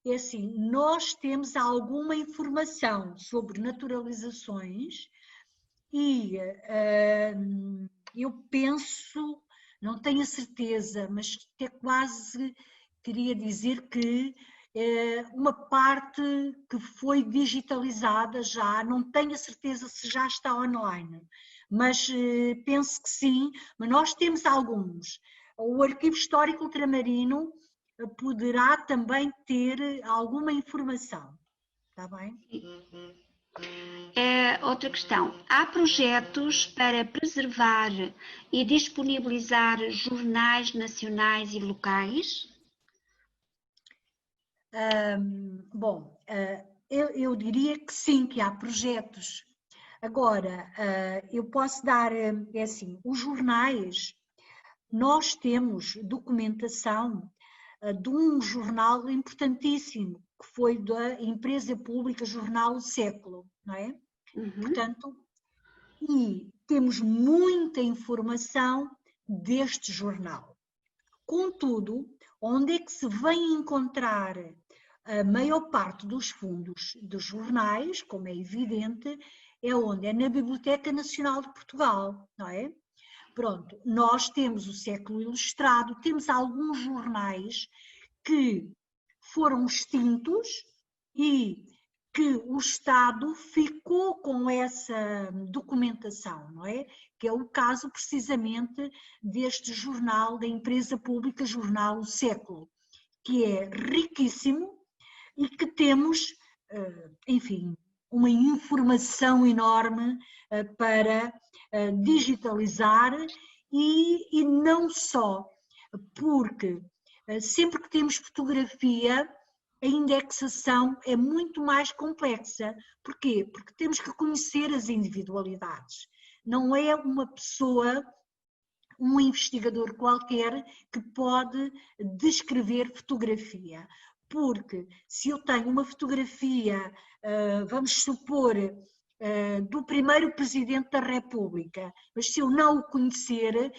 É assim, nós temos alguma informação sobre naturalizações e eu penso, não tenho a certeza, mas até quase queria dizer que uma parte que foi digitalizada já, não tenho a certeza se já está online, mas penso que sim, mas nós temos alguns. O Arquivo Histórico Ultramarino poderá também ter alguma informação, está bem? Outra questão. Há projetos para preservar e disponibilizar jornais nacionais e locais? Bom, eu diria que sim, que há projetos. Agora, eu posso dar, é assim, os jornais, nós temos documentação de um jornal importantíssimo, que foi da empresa pública Jornal do Século, não é? Portanto, e temos muita informação deste jornal. Contudo, onde é que se vem encontrar a maior parte dos fundos dos jornais, como é evidente, é onde? É na Biblioteca Nacional de Portugal, não é? Pronto, nós temos o Século Ilustrado, temos alguns jornais que foram extintos e que o Estado ficou com essa documentação, não é? Que é o caso precisamente deste jornal da empresa pública Jornal do Século, que é riquíssimo e que temos, enfim, uma informação enorme para digitalizar e não só, porque sempre que temos fotografia, a indexação é muito mais complexa. Porquê? Porque temos que conhecer as individualidades. Não é uma pessoa, um investigador qualquer, que pode descrever fotografia. Porque se eu tenho uma fotografia, vamos supor, do primeiro presidente da República, mas se eu não o conhecer,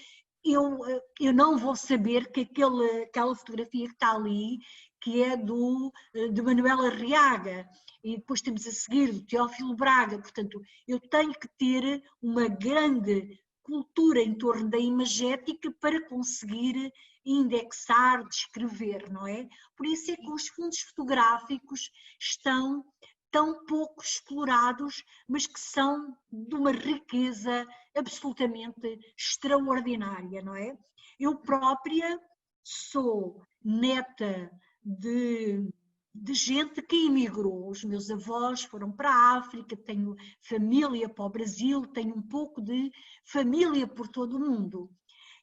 eu não vou saber que aquela fotografia que está ali, que é de Manuel Arriaga, e depois temos a seguir do Teófilo Braga. Portanto, eu tenho que ter uma grande cultura em torno da imagética para conseguir indexar, descrever, não é? Por isso é que os fundos fotográficos estão tão pouco explorados, mas que são de uma riqueza absolutamente extraordinária, não é? Eu própria sou neta de gente que emigrou. Os meus avós foram para a África, tenho família para o Brasil, tenho um pouco de família por todo o mundo.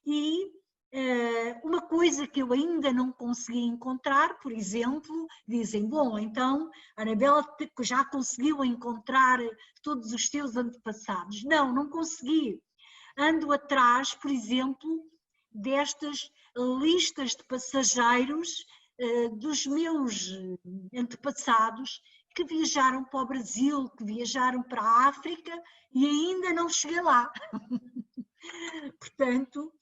E uma coisa que eu ainda não consegui encontrar, por exemplo, dizem, bom, então a Anabela já conseguiu encontrar todos os seus antepassados. Não, não consegui. Ando atrás, por exemplo, destas listas de passageiros dos meus antepassados que viajaram para o Brasil, que viajaram para a África e ainda não cheguei lá. Portanto,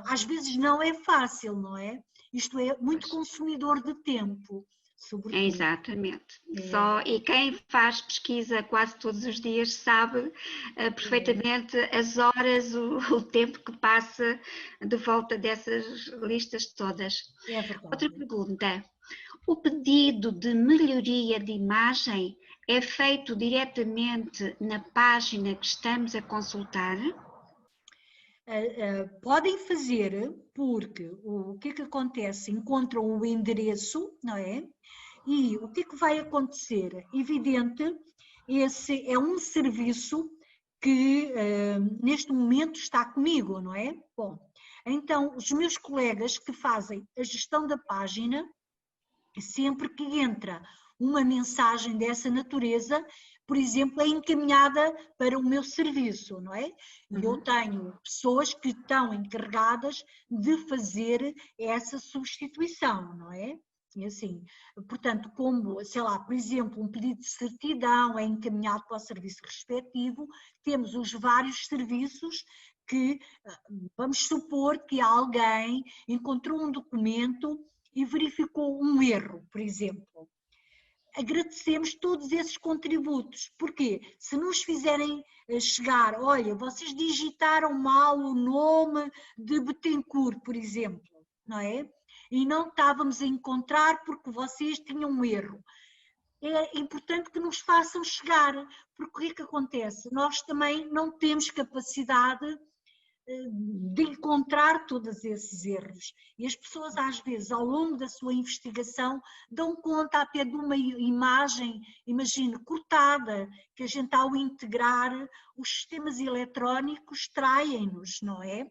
às vezes não é fácil, não é? Isto é muito consumidor de tempo, sobretudo. Exatamente. E quem faz pesquisa quase todos os dias sabe perfeitamente as horas, o tempo que passa de volta dessas listas todas. É verdade. Outra pergunta. O pedido de melhoria de imagem é feito diretamente na página que estamos a consultar? Podem fazer, porque o que é que acontece? Encontram o endereço, não é? E o que é que vai acontecer? Evidente, esse é um serviço que neste momento está comigo, não é? Bom, então os meus colegas que fazem a gestão da página, sempre que entra uma mensagem dessa natureza, por exemplo, é encaminhada para o meu serviço, não é? E eu tenho pessoas que estão encarregadas de fazer essa substituição, não é? E assim, portanto, como, sei lá, por exemplo, um pedido de certidão é encaminhado para o serviço respectivo, temos os vários serviços que, vamos supor que alguém encontrou um documento e verificou um erro, por exemplo. Agradecemos todos esses contributos, porque se nos fizerem chegar, olha, vocês digitaram mal o nome de Betancourt, por exemplo, não é? E não estávamos a encontrar porque vocês tinham um erro. É importante que nos façam chegar, porque o que é que acontece? Nós também não temos capacidade de encontrar todos esses erros. E as pessoas, às vezes, ao longo da sua investigação, dão conta até de uma imagem, imagino, cortada, que a gente, ao integrar os sistemas eletrónicos, traem-nos, não é?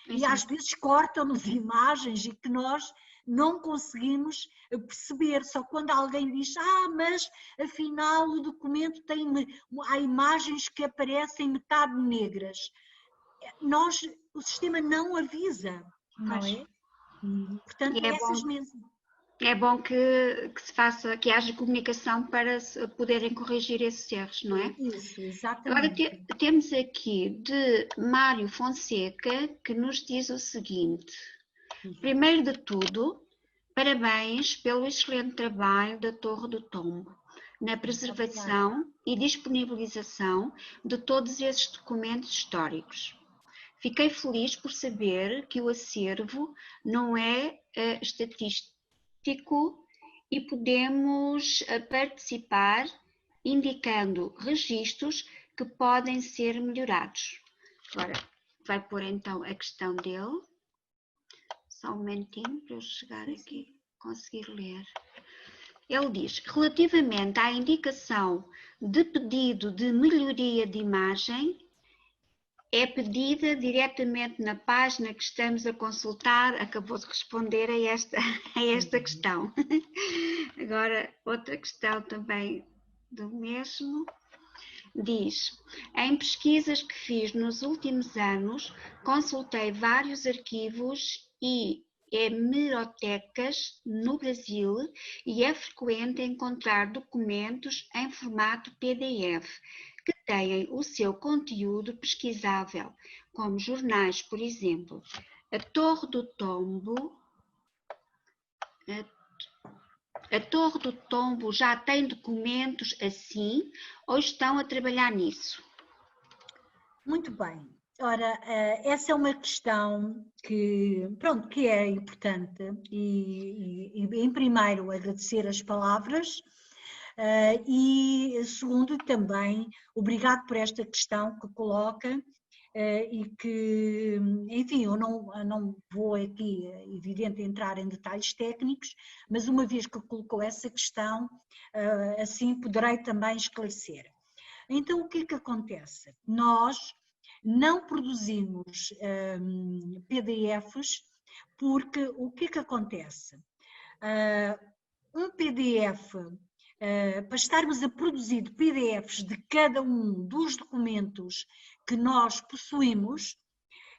E às vezes cortam-nos imagens e que nós não conseguimos perceber, só quando alguém diz, mas afinal o documento tem, há imagens que aparecem metade negras. O sistema não avisa, não é? Portanto, é bom que se faça, que haja comunicação para poderem corrigir esses erros, não é? Isso, exatamente. Agora temos aqui de Mário Fonseca, que nos diz o seguinte: primeiro de tudo, parabéns pelo excelente trabalho da Torre do Tombo na preservação e disponibilização de todos esses documentos históricos. Fiquei feliz por saber que o acervo não é estatístico e podemos participar indicando registros que podem ser melhorados. Agora, vai pôr então a questão dele. Só um momentinho para eu chegar aqui, conseguir ler. Ele diz, relativamente à indicação de pedido de melhoria de imagem, é pedida diretamente na página que estamos a consultar, acabou de responder a esta questão. Agora, outra questão também do mesmo. Diz, em pesquisas que fiz nos últimos anos, consultei vários arquivos e hemerotecas no Brasil e é frequente encontrar documentos em formato PDF que têm o seu conteúdo pesquisável, como jornais, por exemplo. A Torre do Tombo já tem documentos assim ou estão a trabalhar nisso? Muito bem. Ora, essa é uma questão que é importante e em primeiro agradecer as palavras e segundo também obrigado por esta questão que coloca e que, enfim, eu não vou aqui, evidente, entrar em detalhes técnicos, mas uma vez que colocou essa questão, assim poderei também esclarecer. Então, o que é que acontece? Nós não produzimos PDFs porque o que é que acontece? Um PDF, para estarmos a produzir PDFs de cada um dos documentos que nós possuímos,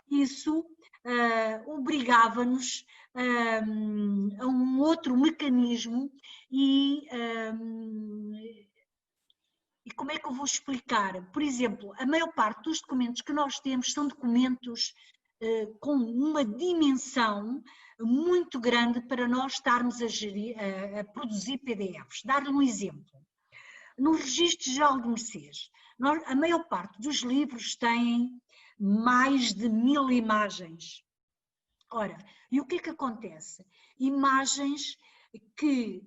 isso obrigava-nos a um outro mecanismo e como é que eu vou explicar? Por exemplo, a maior parte dos documentos que nós temos são documentos com uma dimensão muito grande para nós estarmos a produzir PDFs. Dar-lhe um exemplo. No Registro Geral de Mercês, a maior parte dos livros têm mais de 1000 imagens. Ora, e o que é que acontece? Imagens que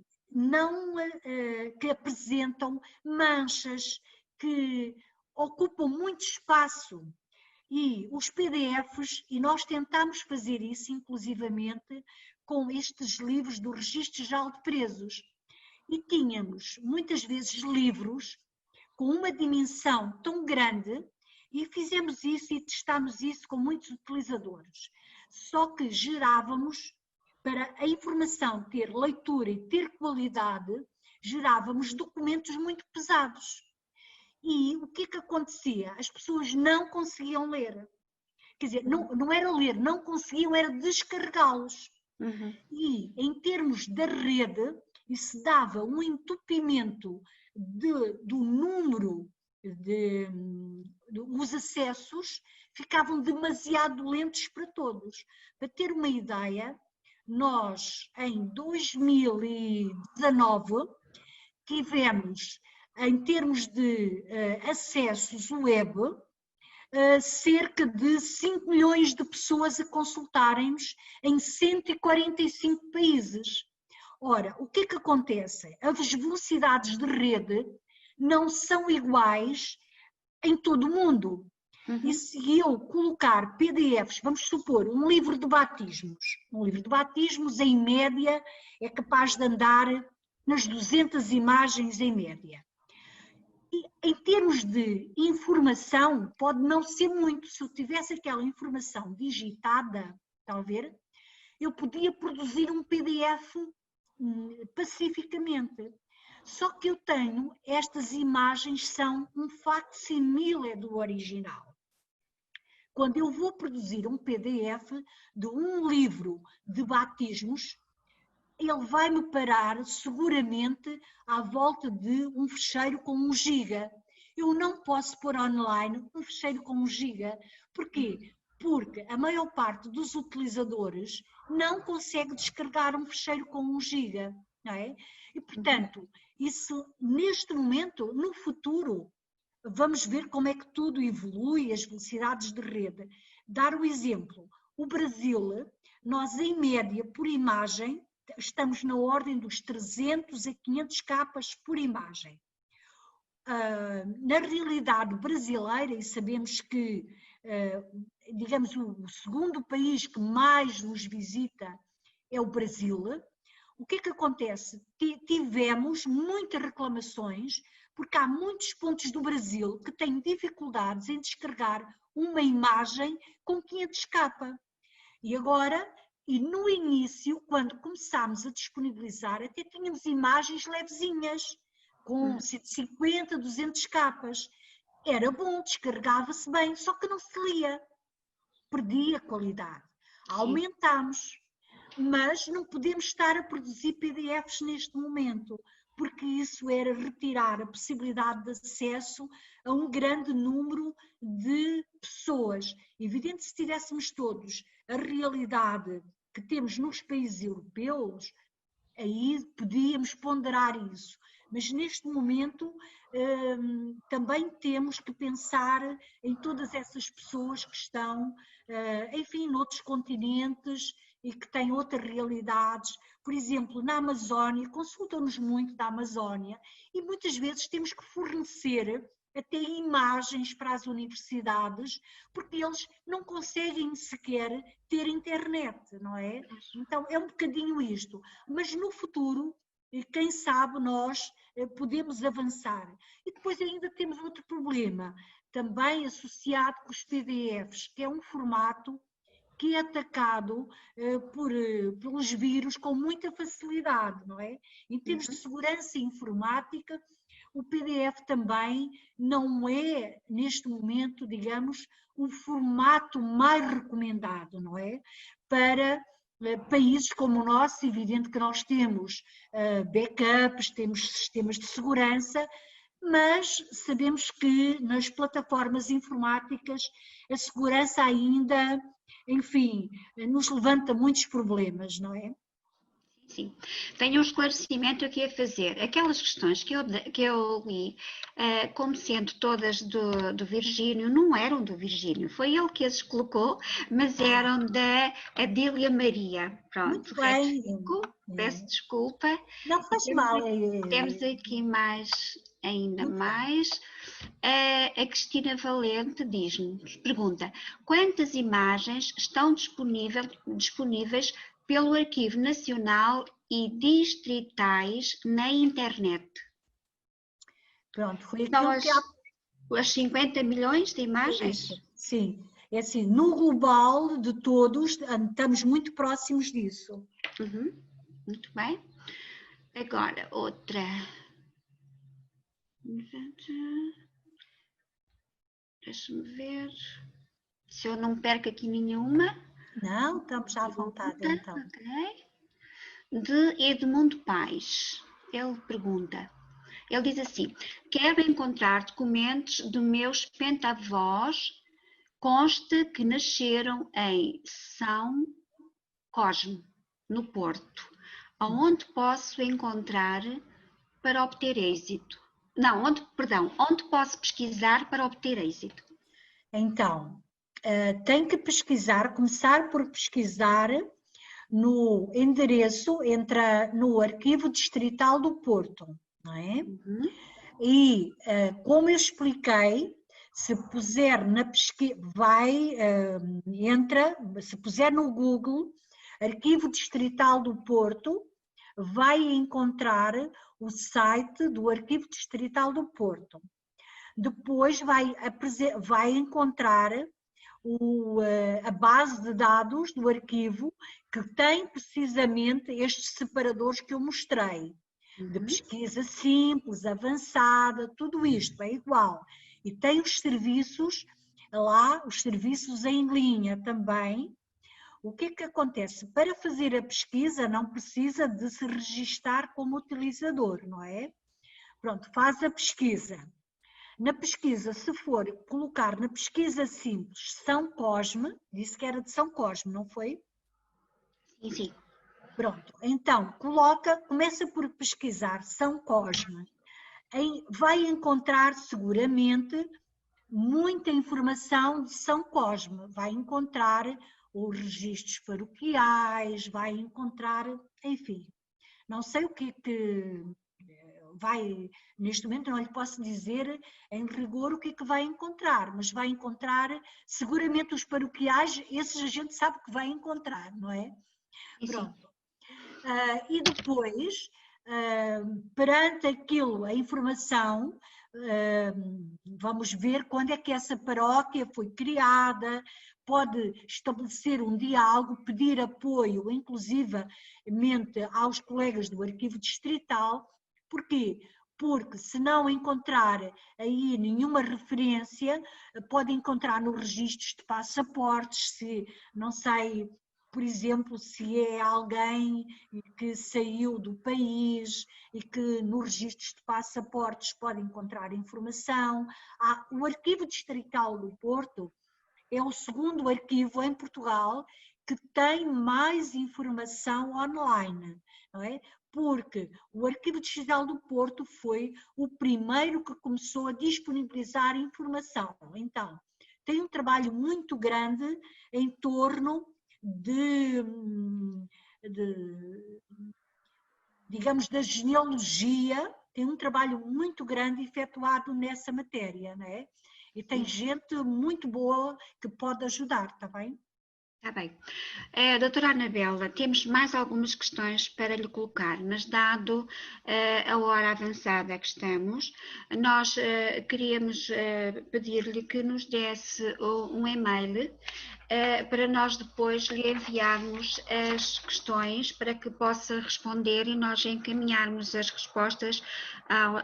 que apresentam manchas, que ocupam muito espaço. E os PDFs, e nós tentámos fazer isso inclusivamente com estes livros do Registro Geral de Presos. E tínhamos muitas vezes livros com uma dimensão tão grande e fizemos isso e testámos isso com muitos utilizadores. Só que gerávamos, para a informação ter leitura e ter qualidade, gerávamos documentos muito pesados. E o que é que acontecia? As pessoas não conseguiam ler. Quer dizer, não era ler, não conseguiam, era descarregá-los. E em termos da rede, isso dava um entupimento do número os acessos ficavam demasiado lentos para todos. Para ter uma ideia, nós em 2019 tivemos, em termos de acessos web, cerca de 5 milhões de pessoas a consultarem-nos em 145 países. Ora, o que é que acontece? As velocidades de rede não são iguais em todo o mundo. E se eu colocar PDFs, vamos supor, um livro de batismos em média é capaz de andar nas 200 imagens em média. E em termos de informação, pode não ser muito. Se eu tivesse aquela informação digitada, está a ver? eu podia produzir um PDF pacificamente. Só que eu tenho, estas imagens são um facsimile do original. Quando eu vou produzir um PDF de um livro de batismos, ele vai-me parar seguramente à volta de um fecheiro com 1 GB. Eu não posso pôr online um fecheiro com 1 GB. Porquê? Porque a maior parte dos utilizadores não consegue descarregar um fecheiro com 1 GB. Não é? E, portanto, isso neste momento, no futuro, vamos ver como é que tudo evolui, as velocidades de rede. Dar o exemplo, o Brasil, nós em média por imagem, estamos na ordem dos 300 a 500 capas por imagem. Na realidade brasileira, e sabemos que, digamos, o segundo país que mais nos visita é o Brasil, o que é que acontece? Tivemos muitas reclamações, porque há muitos pontos do Brasil que têm dificuldades em descarregar uma imagem com 500 capa. E agora, e no início, quando começámos a disponibilizar, até tínhamos imagens levezinhas, com 150, 200 capas. Era bom, descarregava-se bem, só que não se lia. Perdia qualidade. Aumentámos. Mas não podemos estar a produzir PDFs neste momento, porque isso era retirar a possibilidade de acesso a um grande número de pessoas. Evidente, se tivéssemos todos a realidade que temos nos países europeus, aí podíamos ponderar isso. Mas neste momento também temos que pensar em todas essas pessoas que estão, enfim, noutros continentes e que têm outras realidades. Por exemplo, na Amazónia, consultam-nos muito da Amazónia e muitas vezes temos que fornecer até imagens para as universidades, porque eles não conseguem sequer ter internet, não é? Então é um bocadinho isto. Mas no futuro, quem sabe nós podemos avançar. E depois ainda temos outro problema, também associado com os PDFs, que é um formato que é atacado pelos vírus com muita facilidade, não é? Em termos de segurança informática, o PDF também não é, neste momento, digamos, o formato mais recomendado, não é? Para países como o nosso, evidente que nós temos backups, temos sistemas de segurança, mas sabemos que nas plataformas informáticas a segurança ainda, enfim, nos levanta muitos problemas, não é? Sim, tenho um esclarecimento aqui a fazer. Aquelas questões que eu li, como sendo todas do Virgínio, não eram do Virgínio. Foi ele que as colocou, mas eram da Adília Maria. Pronto, muito bem. Peço desculpa. Não faz mal. Temos aqui ainda mais. A Cristina Valente diz-nos, pergunta, quantas imagens estão disponíveis pelo Arquivo Nacional e distritais na internet? Pronto, foi aquilo que as 50 milhões de imagens? Sim, é assim, no global de todos, estamos muito próximos disso. Muito bem. Agora, outra. Deixa-me ver se eu não perco aqui nenhuma. Não, estamos à vontade então. Okay. De Edmundo Paes. Ele pergunta, ele diz assim, quero encontrar documentos de meus pentavós, consta que nasceram em São Cosme, no Porto. Aonde posso encontrar para obter êxito? Não, onde posso pesquisar para obter êxito? Então, tem que pesquisar, começar por pesquisar no endereço, entra no Arquivo Distrital do Porto, não é? E, como eu expliquei, se puser na pesquisa, se puser no Google, Arquivo Distrital do Porto, vai encontrar o site do Arquivo Distrital do Porto. Depois vai encontrar a base de dados do arquivo que tem precisamente estes separadores que eu mostrei. De pesquisa simples, avançada, tudo isto é igual. E tem os serviços lá, os serviços em linha também. O que é que acontece? Para fazer a pesquisa não precisa de se registar como utilizador, não é? Pronto, faz a pesquisa. Na pesquisa, se for colocar na pesquisa simples São Cosme, disse que era de São Cosme, não foi? Sim, sim. Pronto, então começa por pesquisar São Cosme. Vai encontrar seguramente muita informação de São Cosme, vai encontrar os registros paroquiais, vai encontrar, enfim, não sei o que vai, neste momento não lhe posso dizer em rigor o que é que vai encontrar, mas vai encontrar seguramente os paroquiais, esses a gente sabe que vai encontrar, não é? Sim, pronto. E depois, perante aquilo, a informação, vamos ver quando é que essa paróquia foi criada, pode estabelecer um diálogo, pedir apoio, inclusivamente aos colegas do arquivo distrital. Porquê? Porque se não encontrar aí nenhuma referência, pode encontrar nos registros de passaportes, se não sei, por exemplo, se é alguém que saiu do país e que nos registros de passaportes pode encontrar informação. O Arquivo Distrital do Porto é o segundo arquivo em Portugal que tem mais informação online, não é? Porque o Arquivo Distrital do Porto foi o primeiro que começou a disponibilizar informação. Então, tem um trabalho muito grande em torno digamos, da genealogia, tem um trabalho muito grande efetuado nessa matéria, não é? E tem gente muito boa que pode ajudar, está bem? Está bem. Doutora Anabela, temos mais algumas questões para lhe colocar, mas dado a hora avançada que estamos, nós queríamos pedir-lhe que nos desse um e-mail para nós depois lhe enviarmos as questões para que possa responder e nós encaminharmos as respostas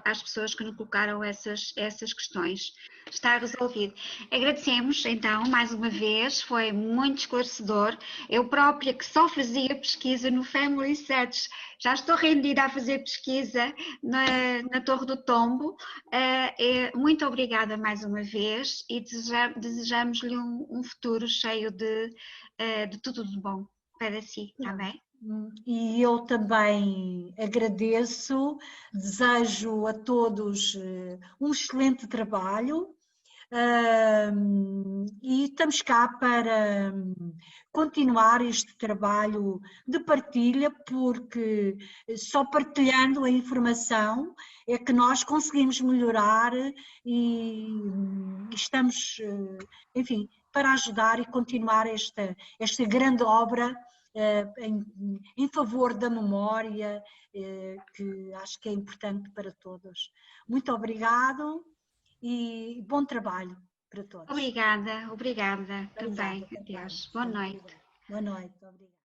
às pessoas que nos colocaram essas questões. Está resolvido. Agradecemos então mais uma vez, foi muito esclarecedor. Eu própria que só fazia pesquisa no Family Search, já estou rendida a fazer pesquisa na Torre do Tombo. Muito obrigada mais uma vez e desejamos-lhe um futuro cheio de tudo de bom para si, está bem? E eu também agradeço, desejo a todos um excelente trabalho. E estamos cá para continuar este trabalho de partilha, porque só partilhando a informação é que nós conseguimos melhorar e estamos, enfim, para ajudar e continuar esta grande obra em favor da memória, que acho que é importante para todos. Muito obrigado. E bom trabalho para todos. Obrigada também. Adeus. Boa noite. Boa noite, obrigada.